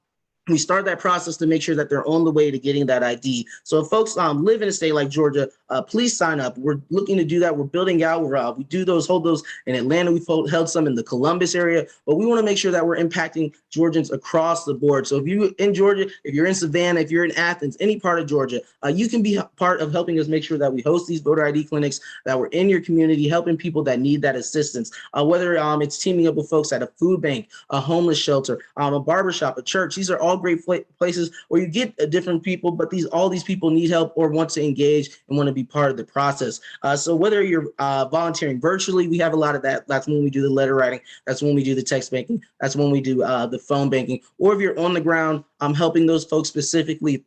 We start that process to make sure that they're on the way to getting that ID. So if folks live in a state like Georgia, please sign up. We're looking to do that. We're building out. We do those, hold those in Atlanta. We've held some in the Columbus area, but we want to make sure that we're impacting Georgians across the board. So if you're in Georgia, if you're in Savannah, if you're in Athens, any part of Georgia, you can be part of helping us make sure that we host these voter ID clinics, that we're in your community, helping people that need that assistance, whether it's teaming up with folks at a food bank, a homeless shelter, a barbershop, a church. These are all great places where you get different people, but all these people need help or want to engage and want to be part of the process. So whether you're volunteering virtually, we have a lot of that. That's when we do the letter writing. That's when we do the text banking. That's when we do the phone banking. Or if you're on the ground, I'm helping those folks specifically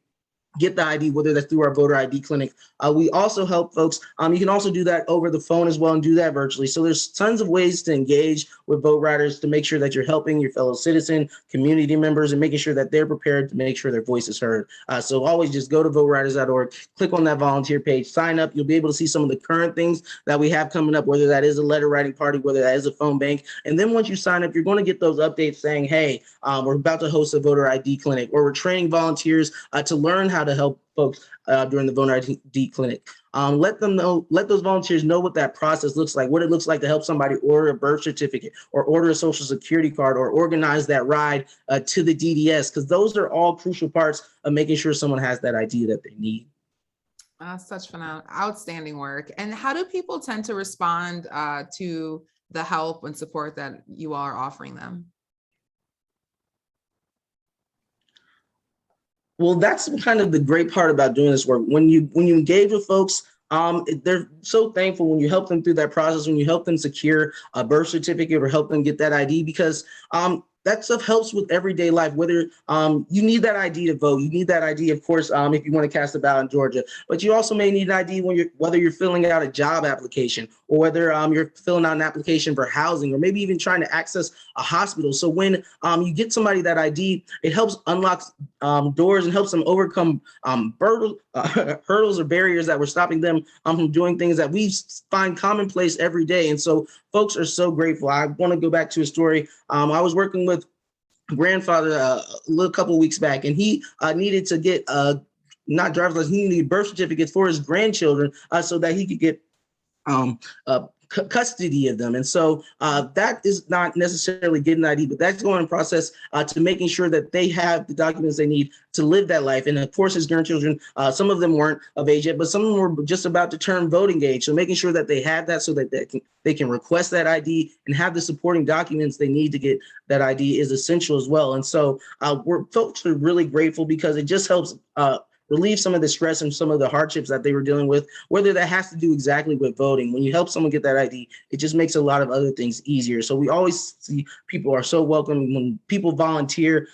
get the ID, whether that's through our voter ID clinic. We also help folks. You can also do that over the phone as well and do that virtually. So there's tons of ways to engage with VoteRiders to make sure that you're helping your fellow citizen, community members, and making sure that they're prepared to make sure their voice is heard. So always just go to voteriders.org, click on that volunteer page, sign up. You'll be able to see some of the current things that we have coming up, whether that is a letter writing party, whether that is a phone bank. And then once you sign up, you're going to get those updates saying, hey, we're about to host a voter ID clinic, or we're training volunteers to learn how to help folks during the voter ID clinic. Let those volunteers know what that process looks like, what it looks like to help somebody order a birth certificate or order a social security card or organize that ride to the DDS, because those are all crucial parts of making sure someone has that ID that they need. Such outstanding work. And how do people tend to respond to the help and support that you all are offering them? Well, that's kind of the great part about doing this work. When you engage with folks, they're so thankful when you help them through that process, when you help them secure a birth certificate or help them get that ID, because that stuff helps with everyday life, whether you need that ID to vote. You need that ID, of course, if you want to cast a ballot in Georgia, but you also may need an ID whether you're filling out a job application, or whether you're filling out an application for housing, or maybe even trying to access a hospital. So when you get somebody that ID, it helps unlock doors and helps them overcome hurdles or barriers that were stopping them from doing things that we find commonplace every day. And so folks are so grateful. I want to go back to a story. I was working with a grandfather a couple of weeks back, and he needed to get not driver's license, he needed birth certificates for his grandchildren so that he could get custody of them. And so that is not necessarily getting ID, but that's going in process to making sure that they have the documents they need to live that life. And of course, his grandchildren, some of them weren't of age yet, but some of them were just about to turn voting age. So making sure that they have that so that they can request that ID and have the supporting documents they need to get that ID is essential as well. And so folks are really grateful because it just helps relieve some of the stress and some of the hardships that they were dealing with, whether that has to do exactly with voting. When you help someone get that ID, it just makes a lot of other things easier. So we always see people are so welcome when people volunteer.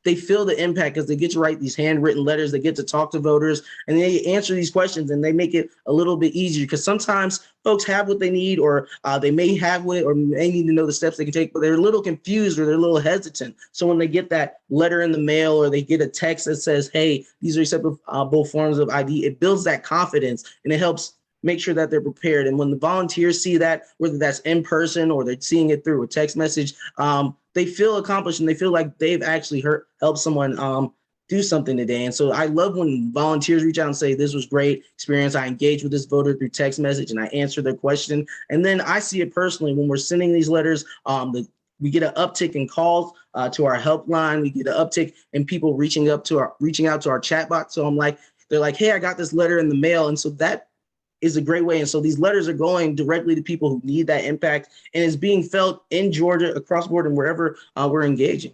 They feel the impact because they get to write these handwritten letters, they get to talk to voters, and they answer these questions, and they make it a little bit easier because sometimes folks have what they need, or they may have what, or may need to know the steps they can take, but they're a little confused or they're a little hesitant. So when they get that letter in the mail or they get a text that says, hey, these are acceptable forms of ID, it builds that confidence and it helps make sure that they're prepared. And when the volunteers see that, whether that's in person or they're seeing it through a text message, they feel accomplished and they feel like they've actually helped someone do something today. And so I love when volunteers reach out and say, this was great experience. I engaged with this voter through text message and I answered their question. And then I see it personally when we're sending these letters, we get an uptick in calls to our helpline. We get an uptick in people reaching out to our chatbot. So they're like, hey, I got this letter in the mail. And so that is a great way. And so these letters are going directly to people who need that impact, and it's being felt in Georgia, across board, and wherever we're engaging.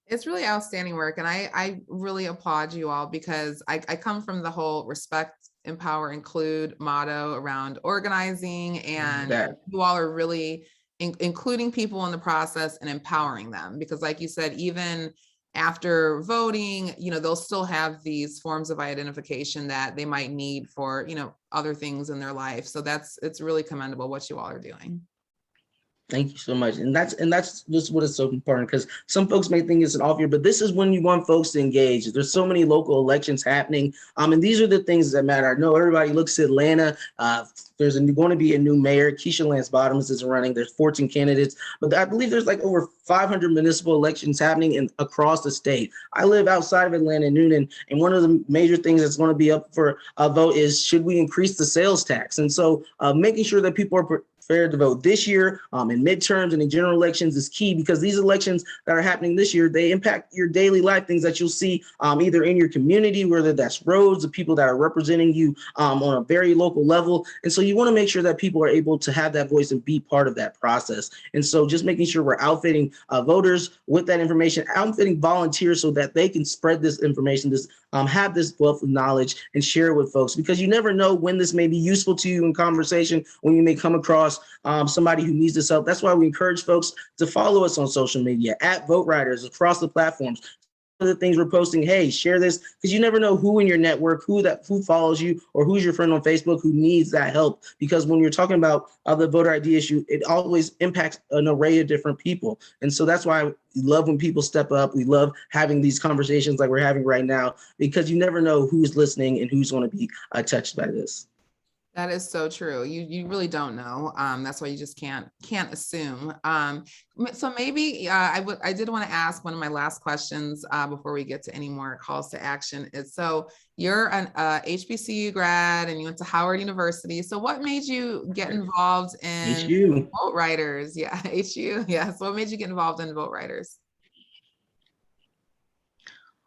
It's really outstanding work. And I really applaud you all because I come from the whole respect, empower, include motto around organizing, and you all are really including people in the process and empowering them, because like you said, even after voting, they'll still have these forms of identification that they might need for, other things in their life. So it's really commendable what you all are doing. Thank you so much. And that's just what is so important, because some folks may think it's an off year, but this is when you want folks to engage. There's so many local elections happening. And these are the things that matter. I know everybody looks at Atlanta. There's going to be a new mayor. Keisha Lance Bottoms is running. There's 14 candidates, but I believe there's like over 500 municipal elections happening across the state. I live outside of Atlanta, Noonan, and one of the major things that's going to be up for a vote is, should we increase the sales tax? And so making sure that people are prepared to vote this year in midterms and in general elections is key, because these elections that are happening this year, they impact your daily life, things that you'll see either in your community, whether that's roads, the people that are representing you on a very local level. And so you want to make sure that people are able to have that voice and be part of that process. And so just making sure we're outfitting voters with that information, outfitting volunteers so that they can spread this information, have this wealth of knowledge and share it with folks, because you never know when this may be useful to you in conversation, when you may come across somebody who needs this help. That's why we encourage folks to follow us on social media at VoteRiders across the platforms. One of the things we're posting, hey, share this, because you never know who in your network, who follows you, or who's your friend on Facebook who needs that help. Because when you're talking about the voter ID issue, it always impacts an array of different people. And so that's why we love when people step up. We love having these conversations like we're having right now, because you never know who's listening and who's going to be touched by this. That is so true. You really don't know. That's why you just can't assume. So maybe I did want to ask one of my last questions before we get to any more calls to action. Is, so you're an HBCU grad and you went to Howard University. So what made you get involved in HU. VoteRiders? Yeah, HU. Yeah. So what made you get involved in VoteRiders?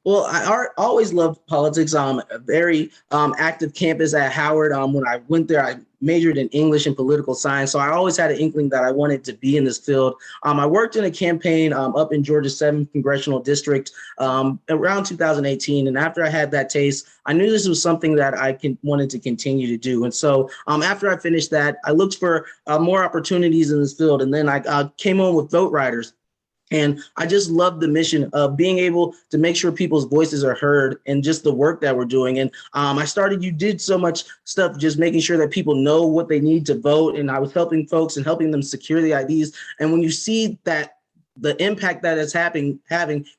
Well, I always loved politics. A very active campus at Howard. When I went there, I majored in English and political science. So I always had an inkling that I wanted to be in this field. I worked in a campaign up in Georgia's 7th Congressional District around 2018. And after I had that taste, I knew this was something that I wanted to continue to do. And so after I finished that, I looked for more opportunities in this field. And then I came on with VoteRiders. And I just love the mission of being able to make sure people's voices are heard and just the work that we're doing. And you did so much stuff, just making sure that people know what they need to vote. And I was helping folks and helping them secure the IDs. And when you see that the impact that it's having,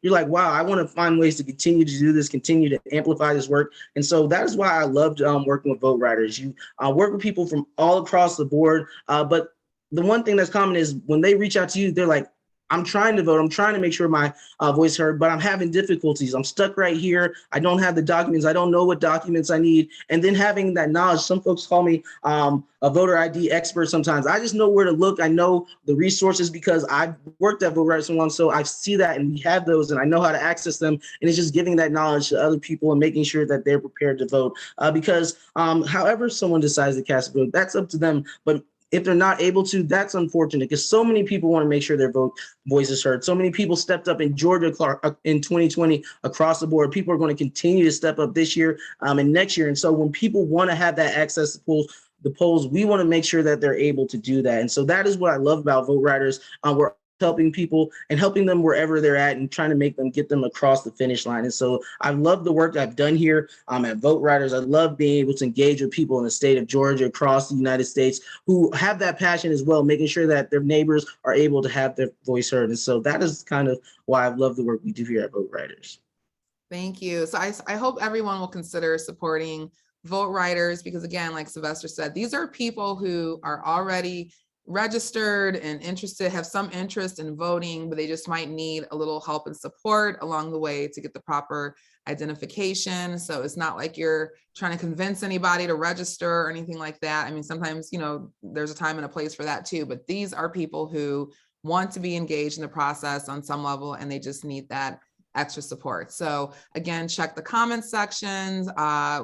you're like, wow, I want to find ways to continue to do this, continue to amplify this work. And so that is why I loved working with VoteRiders. You work with people from all across the board. But the one thing that's common is when they reach out to you, they're like, I'm trying to vote. I'm trying to make sure my voice heard, but I'm having difficulties. I'm stuck right here. I don't have the documents. I don't know what documents I need. And then having that knowledge, some folks call me a voter ID expert sometimes. I just know where to look. I know the resources because I've worked at VoteRiders so long. So I see that and we have those and I know how to access them. And it's just giving that knowledge to other people and making sure that they're prepared to vote because however someone decides to cast a vote, that's up to them. But if they're not able to, that's unfortunate because so many people want to make sure their voice is heard. So many people stepped up in Georgia in 2020 across the board. People are going to continue to step up this year and next year. And so when people want to have that access to the polls, we want to make sure that they're able to do that. And so that is what I love about VoteRiders. We're helping people and helping them wherever they're at and trying to get them across the finish line. And so I love the work I've done here at VoteRiders. I love being able to engage with people in the state of Georgia, across the United States, who have that passion as well, making sure that their neighbors are able to have their voice heard. And so that is kind of why I love the work we do here at VoteRiders. Thank you. So I hope everyone will consider supporting VoteRiders because, again, like Sylvester said, these are people who are already registered and interested, have some interest in voting, but they just might need a little help and support along the way to get the proper identification. So it's not like you're trying to convince anybody to register or anything like that. I mean, sometimes, there's a time and a place for that too, but these are people who want to be engaged in the process on some level, and they just need that extra support. So again, check the comments sections.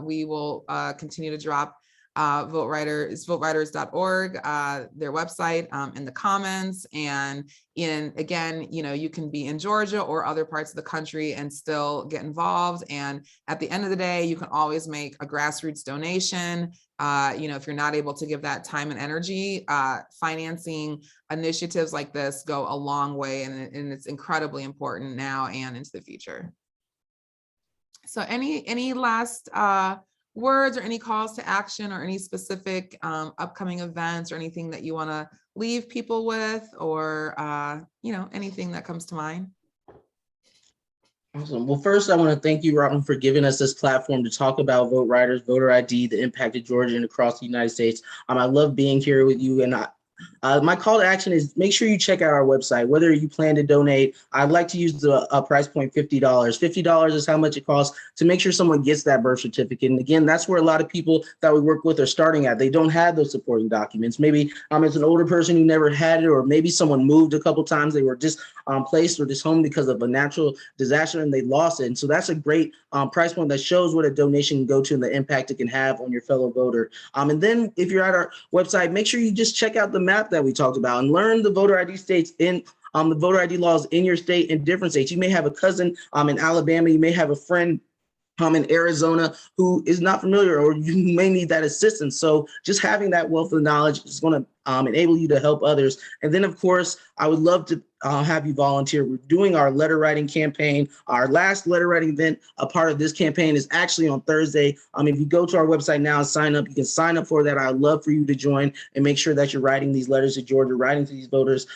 We will continue to drop voteriders.org, their website in the comments. And again, you can be in Georgia or other parts of the country and still get involved. And at the end of the day, you can always make a grassroots donation. If you're not able to give that time and energy, financing initiatives like this go a long way, and it's incredibly important now and into the future. So any last words or any calls to action or any specific upcoming events or anything that you want to leave people with, or anything that comes to mind? Awesome. Well, first, I want to thank you, Robin, for giving us this platform to talk about VoteRiders, Voter ID, the impact of Georgia and across the United States. I love being here with you, and my call to action is make sure you check out our website, whether you plan to donate. I'd like to use the price point $50. $50 is how much it costs to make sure someone gets that birth certificate. And again, that's where a lot of people that we work with are starting at. They don't have those supporting documents. Maybe it's an older person who never had it, or maybe someone moved a couple times. They were displaced or dishomed because of a natural disaster and they lost it. And so that's a great price point that shows what a donation can go to and the impact it can have on your fellow voter. And then if you're at our website, make sure you just check out the map that we talked about and learn the voter ID states in the voter ID laws in your state and different states. You may have a cousin in Alabama, you may have a friend in Arizona who is not familiar, or you may need that assistance. So just having that wealth of knowledge is going to enable you to help others. And then, of course, I would love to have you volunteer. We're doing our letter writing campaign. Our last letter writing event, a part of this campaign, is actually on Thursday. If you go to our website now and sign up, you can sign up for that. I'd love for you to join and make sure that you're writing these letters to Georgia, writing to these voters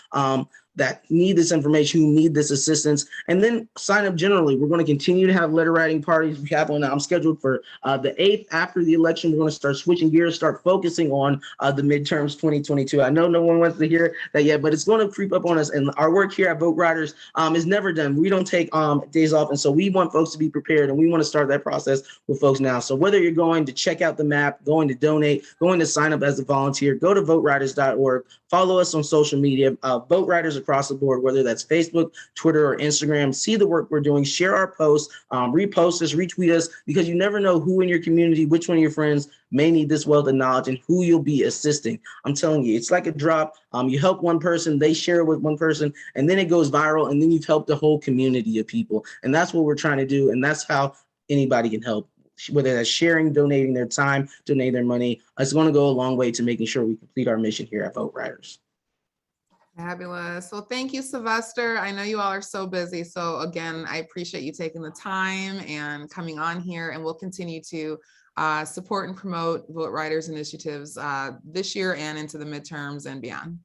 that need this information, who need this assistance, and then sign up generally. We're going to continue to have letter writing parties. We have one I'm scheduled for the 8th after the election. We're going to start switching gears, start focusing on the midterms 2022. I know no one wants to hear that yet, but it's going to creep up on us. And our work here at VoteRiders is never done. We don't take days off. And so we want folks to be prepared, and we want to start that process with folks now. So whether you're going to check out the map, going to donate, going to sign up as a volunteer, go to voteriders.org, follow us on social media, VoteRiders across the board, whether that's Facebook, Twitter, or Instagram. See the work we're doing, share our posts, repost us, retweet us, because you never know who in your community, which one of your friends may need this wealth of knowledge and who you'll be assisting. I'm telling you, it's like a drop. You help one person, they share it with one person, and then it goes viral, and then you've helped the whole community of people. And that's what we're trying to do, and that's how anybody can help. Whether that's sharing, donating their time, donating their money, it's going to go a long way to making sure we complete our mission here at VoteRiders. Fabulous. Well, thank you, Sylvester. I know you all are so busy. So again, I appreciate you taking the time and coming on here, and we'll continue to support and promote VoteRiders initiatives this year and into the midterms and beyond.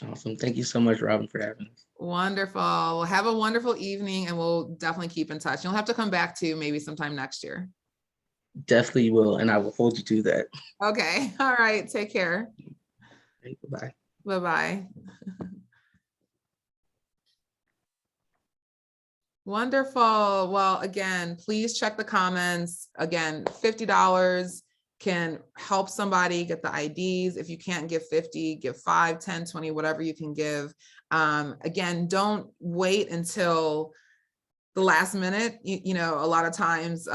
Awesome. Thank you so much, Robin, for having us. Wonderful. Well, have a wonderful evening, and we'll definitely keep in touch. You'll have to come back to maybe sometime next year. Definitely will, and I will hold you to that. Okay. All right. Take care. Okay, bye-bye. Bye-bye. Wonderful. Well, again, please check the comments. Again, $50 can help somebody get the IDs. If you can't give 50, give 5, 10, 20, whatever you can give. Again, don't wait until the last minute. You know, a lot of times,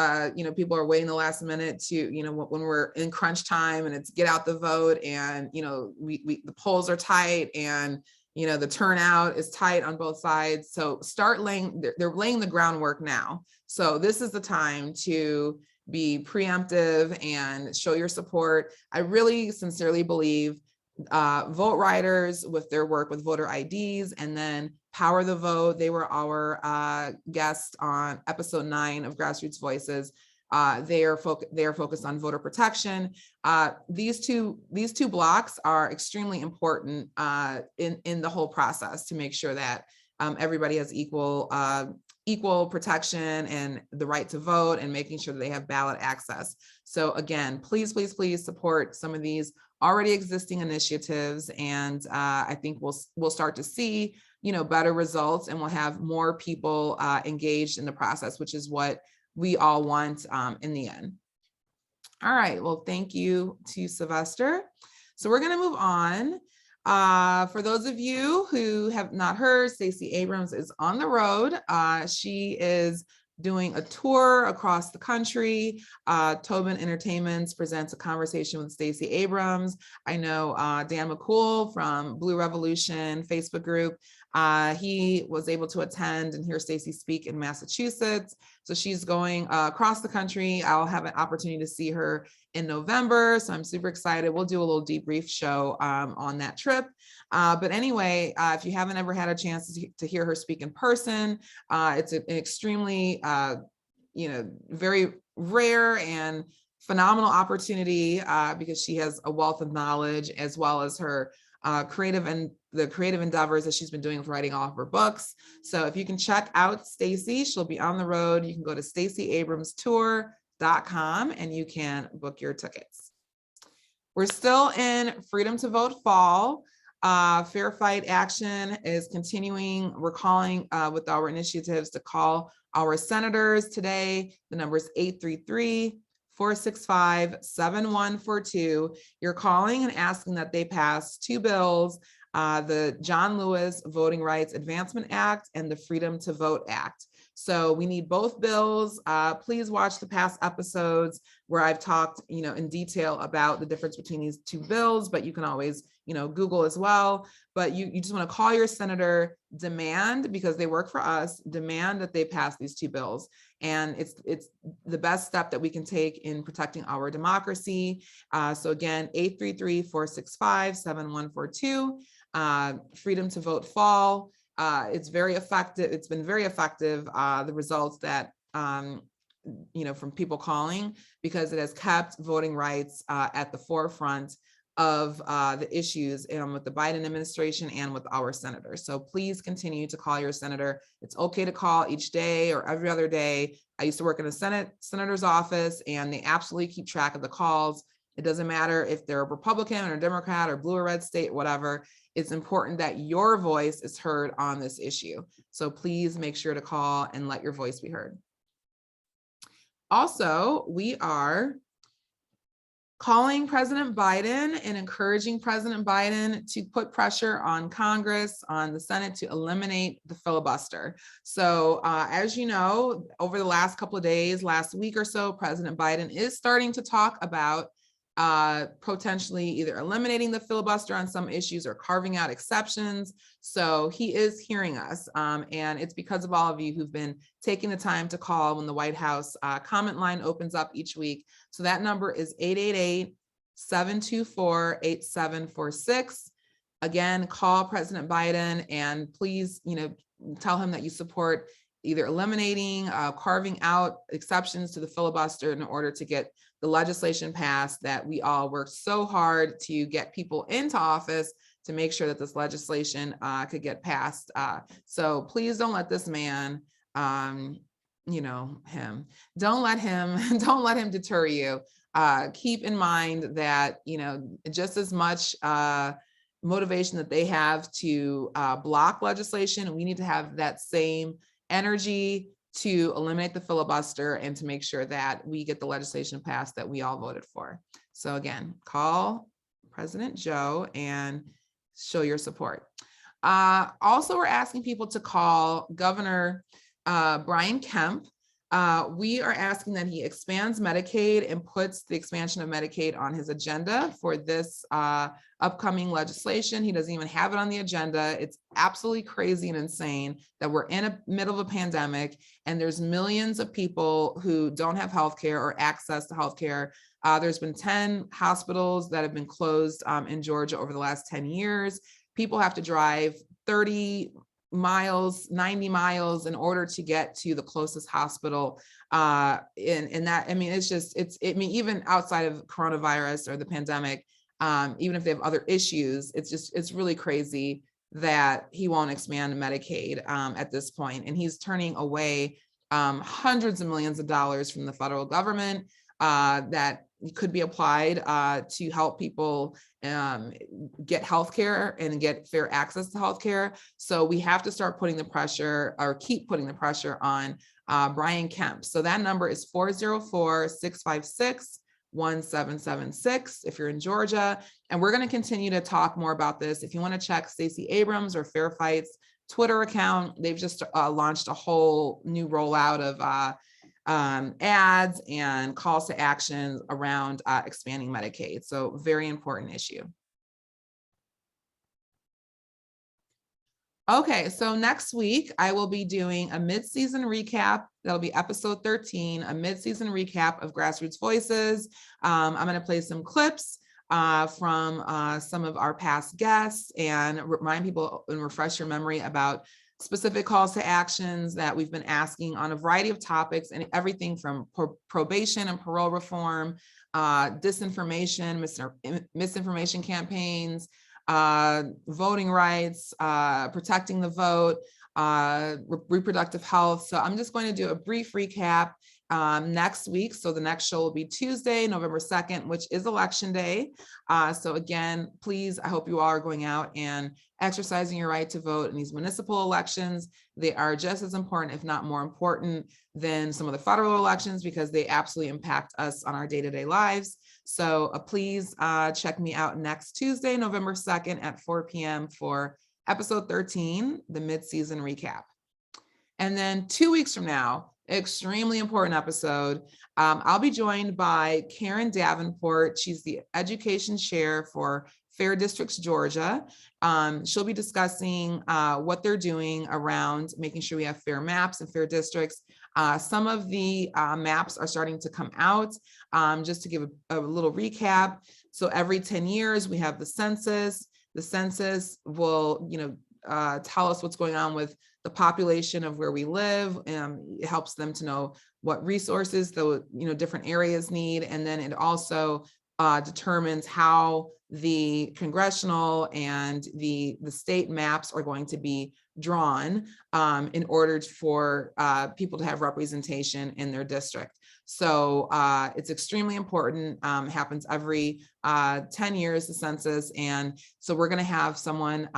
people are waiting the last minute to, when we're in crunch time and it's get out the vote, and, the polls are tight, and, the turnout is tight on both sides. So they're laying the groundwork now. So this is the time to be preemptive and show your support. I really sincerely believe VoteRiders, with their work with voter IDs, and then Power the Vote. They were our guest on episode 9 of Grassroots Voices. They are focused on voter protection. These two blocks are extremely important in the whole process, to make sure that everybody has equal protection and the right to vote, and making sure that they have ballot access. So again, please, please, please support some of these already existing initiatives, and I think we'll start to see better results, and we'll have more people engaged in the process, which is what we all want in the end. All right, well, thank you to Sylvester. So we're gonna move on. For those of you who have not heard, Stacey Abrams is on the road. She is doing a tour across the country. Tobin Entertainments presents A Conversation with Stacey Abrams. I know Dan McCool from Blue Revolution Facebook group. He was able to attend and hear Stacey speak in Massachusetts. So she's going across the country. I'll have an opportunity to see her in November. So I'm super excited. We'll do a little debrief show on that trip. But anyway, if you haven't ever had a chance to hear her speak in person, it's an extremely, very rare and phenomenal opportunity because she has a wealth of knowledge, as well as her creative endeavors that she's been doing with writing all of her books. So if you can check out Stacey, she'll be on the road. You can go to StaceyAbramsTour.com and you can book your tickets. We're still in Freedom to Vote Fall. Fair Fight Action is continuing. We're calling with our initiatives to call our senators today. The number is 833-465-7142. You're calling and asking that they pass two bills, the John Lewis Voting Rights Advancement Act and the Freedom to Vote Act. So we need both bills. Please watch the past episodes where I've talked, in detail about the difference between these two bills, but you can always, Google as well. But you just want to call your senator, demand, because they work for us, demand that they pass these two bills. And it's the best step that we can take in protecting our democracy. So again, 833-465-7142, Freedom to Vote Fall. It's very effective. It's been very effective, the results that, from people calling, because it has kept voting rights at the forefront of the issues with the Biden administration and with our senators. So please continue to call your senator. It's okay to call each day or every other day. I used to work in a senator's office, and they absolutely keep track of the calls. It doesn't matter if they're a Republican or Democrat or blue or red state, whatever. It's important that your voice is heard on this issue. So please make sure to call and let your voice be heard. Also, we are calling President Biden and encouraging President Biden to put pressure on Congress, on the Senate, to eliminate the filibuster. So as you know, over the last couple of days, last week or so, President Biden is starting to talk about potentially either eliminating the filibuster on some issues or carving out exceptions. So he is hearing us. And it's because of all of you who've been taking the time to call when the White House comment line opens up each week. So that number is 888-724-8746. Again, call President Biden and please, tell him that you support either eliminating, carving out exceptions to the filibuster in order to get the legislation passed that we all worked so hard to get people into office to make sure that this legislation could get passed. So please don't let this man, don't let him deter you. Keep in mind that, just as much motivation that they have to block legislation, we need to have that same energy to eliminate the filibuster and to make sure that we get the legislation passed that we all voted for. So again, call President Joe and show your support. Also, we're asking people to call Governor Brian Kemp. We are asking that he expands Medicaid and puts the expansion of Medicaid on his agenda for this upcoming legislation. He doesn't even have it on the agenda. It's absolutely crazy and insane that we're in the middle of a pandemic and there's millions of people who don't have healthcare or access to healthcare. There's been 10 hospitals that have been closed in Georgia over the last 10 years. People have to drive 30 miles, 90 miles in order to get to the closest hospital. And that, even outside of coronavirus or the pandemic, even if they have other issues, it's really crazy that he won't expand Medicaid at this point. And he's turning away hundreds of millions of dollars from the federal government that could be applied to help people get healthcare and get fair access to healthcare. So we have to start putting the pressure, or keep putting the pressure on Brian Kemp. So that number is 404-656-1776 if you're in Georgia. And we're going to continue to talk more about this. If you want to check Stacey Abrams or Fair Fight's Twitter account, they've just launched a whole new rollout of ads and calls to action around expanding Medicaid. So very important issue. Okay, so next week I will be doing a mid-season recap. That'll be episode 13, a mid-season recap of Grassroots Voices. I'm going to play some clips from some of our past guests and remind people and refresh your memory about specific calls to actions that we've been asking on a variety of topics, and everything from probation and parole reform, disinformation, misinformation campaigns, voting rights, protecting the vote, reproductive health. So I'm just going to do a brief recap next week. So the next show will be Tuesday, November 2nd, which is election day. So again, please, I hope you all are going out and exercising your right to vote in these municipal elections. They are just as important, if not more important, than some of the federal elections, because they absolutely impact us on our day-to-day lives. So please check me out next Tuesday, November 2nd at 4 p.m. for episode 13, the mid-season recap. And then 2 weeks from now, extremely important episode, I'll be joined by Karen Davenport. She's the education chair for Fair Districts Georgia. She'll be discussing what they're doing around making sure we have fair maps and fair districts. Some of the maps are starting to come out. Just to give a little recap. So every 10 years, we have the census. The census will, tell us what's going on with the population of where we live. It helps them to know what resources the different areas need, and then it also determines how the congressional and the state maps are going to be drawn in order for people to have representation in their district. So it's extremely important, happens every 10 years, the census. And so we're going to have someone,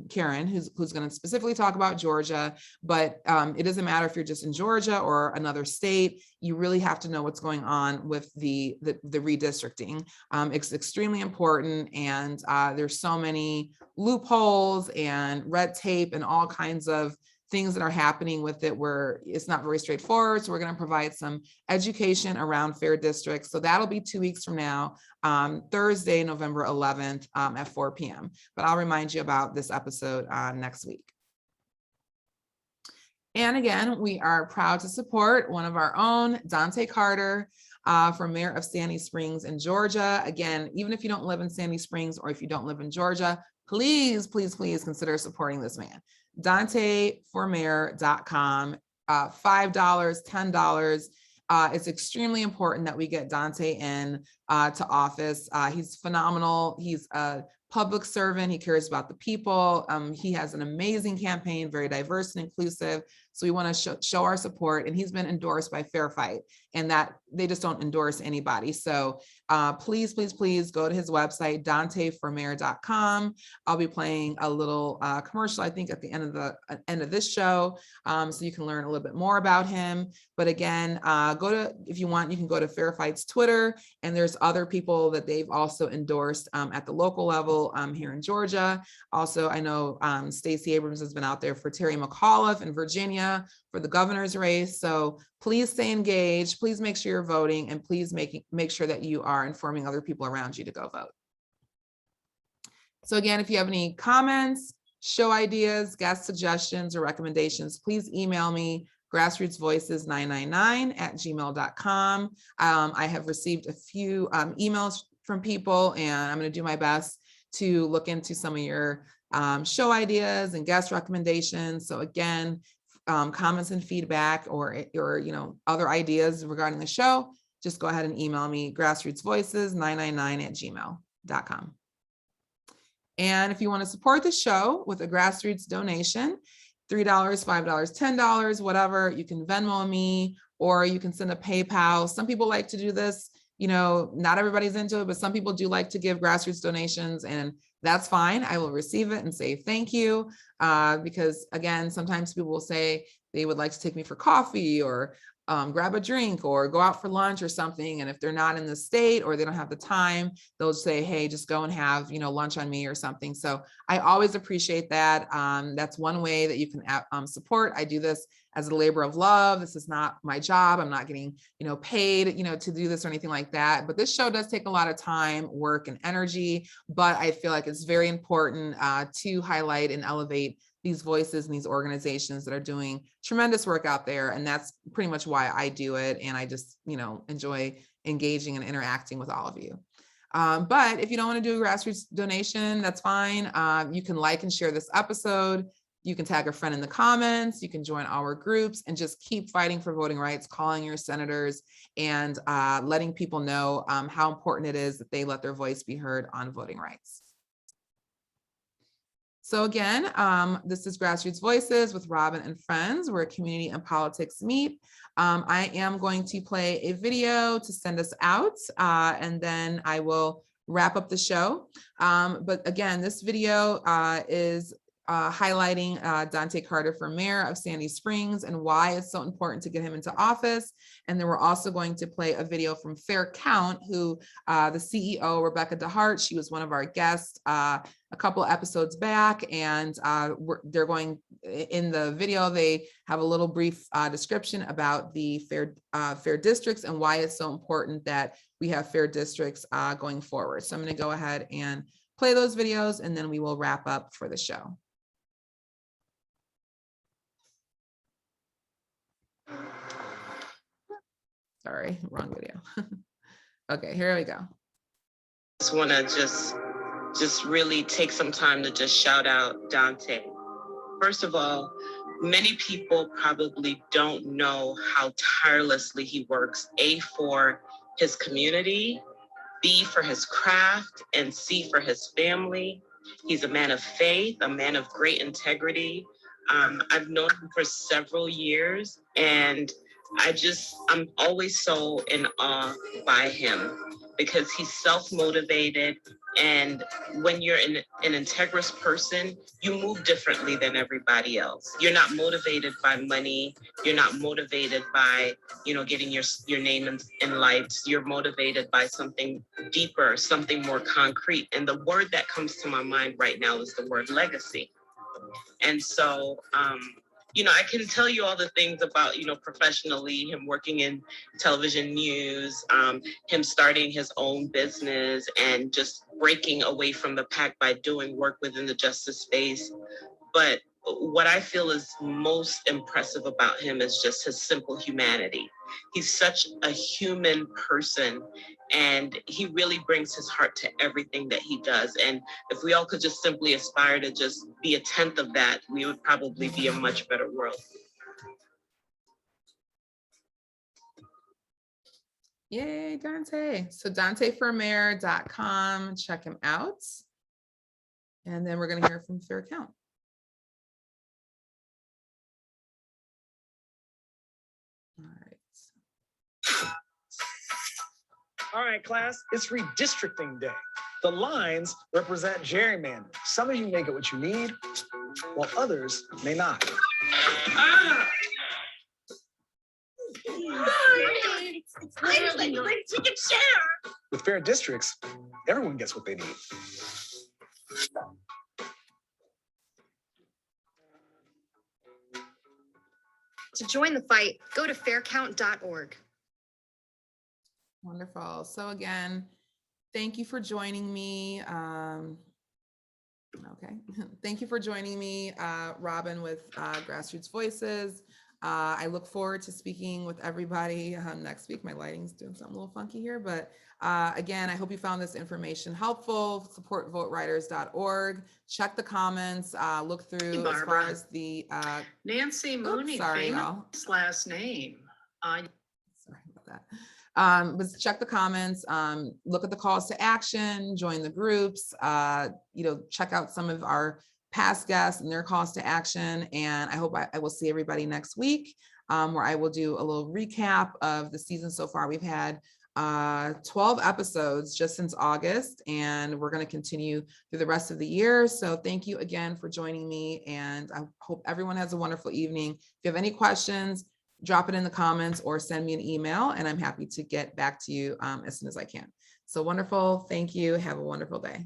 Karen, who's going to specifically talk about Georgia, but it doesn't matter if you're just in Georgia or another state, you really have to know what's going on with the redistricting. It's extremely important, and there's so many loopholes and red tape and all kinds of things that are happening with it where it's not very straightforward. So we're going to provide some education around fair districts. So that'll be 2 weeks from now, Thursday, November 11th at 4 p.m. But I'll remind you about this episode next week. And again, we are proud to support one of our own, Dante Carter, for mayor of Sandy Springs in Georgia. Again, even if you don't live in Sandy Springs or if you don't live in Georgia, please, please, please consider supporting this man. DanteForMayor.com, $5, $10. It's extremely important that we get Dante in to office. He's phenomenal. He's a public servant. He cares about the people. He has an amazing campaign, very diverse and inclusive. So we want to show our support, and he's been endorsed by Fair Fight, and that they just don't endorse anybody. So please, please, please go to his website, DanteForMayor.com. I'll be playing a little commercial, I think, at the end of this show, so you can learn a little bit more about him. But again, if you want, you can go to Fair Fight's Twitter, and there's other people that they've also endorsed at the local level here in Georgia. Also, I know Stacey Abrams has been out there for Terry McAuliffe in Virginia for the governor's race. So please stay engaged. Please make sure you're voting, and please make sure that you are informing other people around you to go vote. So again, if you have any comments, show ideas, guest suggestions, or recommendations, please email me, grassrootsvoices999@gmail.com. I have received a few emails from people, and I'm going to do my best to look into some of your show ideas and guest recommendations. So again, comments and feedback or other ideas regarding the show, just go ahead and email me, grassrootsvoices999@gmail.com. And if you want to support the show with a grassroots donation, $3, $5, $10, whatever, you can Venmo me, or you can send a PayPal. Some people like to do this, not everybody's into it, but some people do like to give grassroots donations, and that's fine. I will receive it and say thank you, because again, sometimes people will say they would like to take me for coffee or grab a drink or go out for lunch or something. And if they're not in the state or they don't have the time, they'll say, hey, just go and have, lunch on me or something. So I always appreciate that. That's one way that you can support. I do this as a labor of love. This is not my job. I'm not getting, paid, to do this or anything like that. But this show does take a lot of time, work, and energy. But I feel like it's very important to highlight and elevate these voices and these organizations that are doing tremendous work out there. And that's pretty much why I do it. And I just, enjoy engaging and interacting with all of you. But if you don't want to do a grassroots donation, that's fine. You can like and share this episode. You can tag a friend in the comments, you can join our groups, and just keep fighting for voting rights, calling your senators, and letting people know how important it is that they let their voice be heard on voting rights. So again, this is Grassroots Voices with Robin and friends, where community and politics meet. I am going to play a video to send us out, and then I will wrap up the show. But again, this video is highlighting Dante Carter for mayor of Sandy Springs and why it's so important to get him into office. And then we're also going to play a video from Fair Count, who the CEO, Rebecca DeHart, she was one of our guests a couple of episodes back, and they're going, in the video, they have a little brief description about the fair districts and why it's so important that we have fair districts going forward. So I'm going to go ahead and play those videos, and then we will wrap up for the show. Sorry, wrong video. Okay, here we go. Just want to just really take some time to just shout out Dante. First of all, many people probably don't know how tirelessly he works, A, for his community, B, for his craft, and C, for his family. He's a man of faith, a man of great integrity. I've known him for several years, and I'm always so in awe by him because he's self-motivated. And when you're an integrous person, you move differently than everybody else. You're not motivated by money. You're not motivated by, getting your name in lights. You're motivated by something deeper, something more concrete. And the word that comes to my mind right now is the word legacy. And so, I can tell you all the things about, professionally, him working in television news, him starting his own business and just breaking away from the pack by doing work within the justice space. But what I feel is most impressive about him is just his simple humanity. He's such a human person, and he really brings his heart to everything that he does. And if we all could just simply aspire to just be a tenth of that, we would probably be a much better world. Yay, Dante. So DanteForMayor.com, check him out. And then we're going to hear from Fair Count. All right, class, it's redistricting day. The lines represent gerrymandering. Some of you may get what you need, while others may not. It's literally like take a chair. With fair districts, everyone gets what they need. To join the fight, go to faircount.org. Wonderful. So again, thank you for joining me. Okay, thank you for joining me, Robin, with Grassroots Voices. I look forward to speaking with everybody next week. My lighting's doing something a little funky here, but again, I hope you found this information helpful. Support VoteRiders.org. Check the comments, look through as far as the Nancy Mooney, famous last name. Sorry about that. But check the comments, look at the calls to action, join the groups, check out some of our past guests and their calls to action. And I hope I will see everybody next week, where I will do a little recap of the season so far. We've had 12 episodes just since August, and we're going to continue through the rest of the year. So thank you again for joining me, and I hope everyone has a wonderful evening. If you have any questions, drop it in the comments or send me an email, and I'm happy to get back to you as soon as I can. So wonderful. Thank you. Have a wonderful day.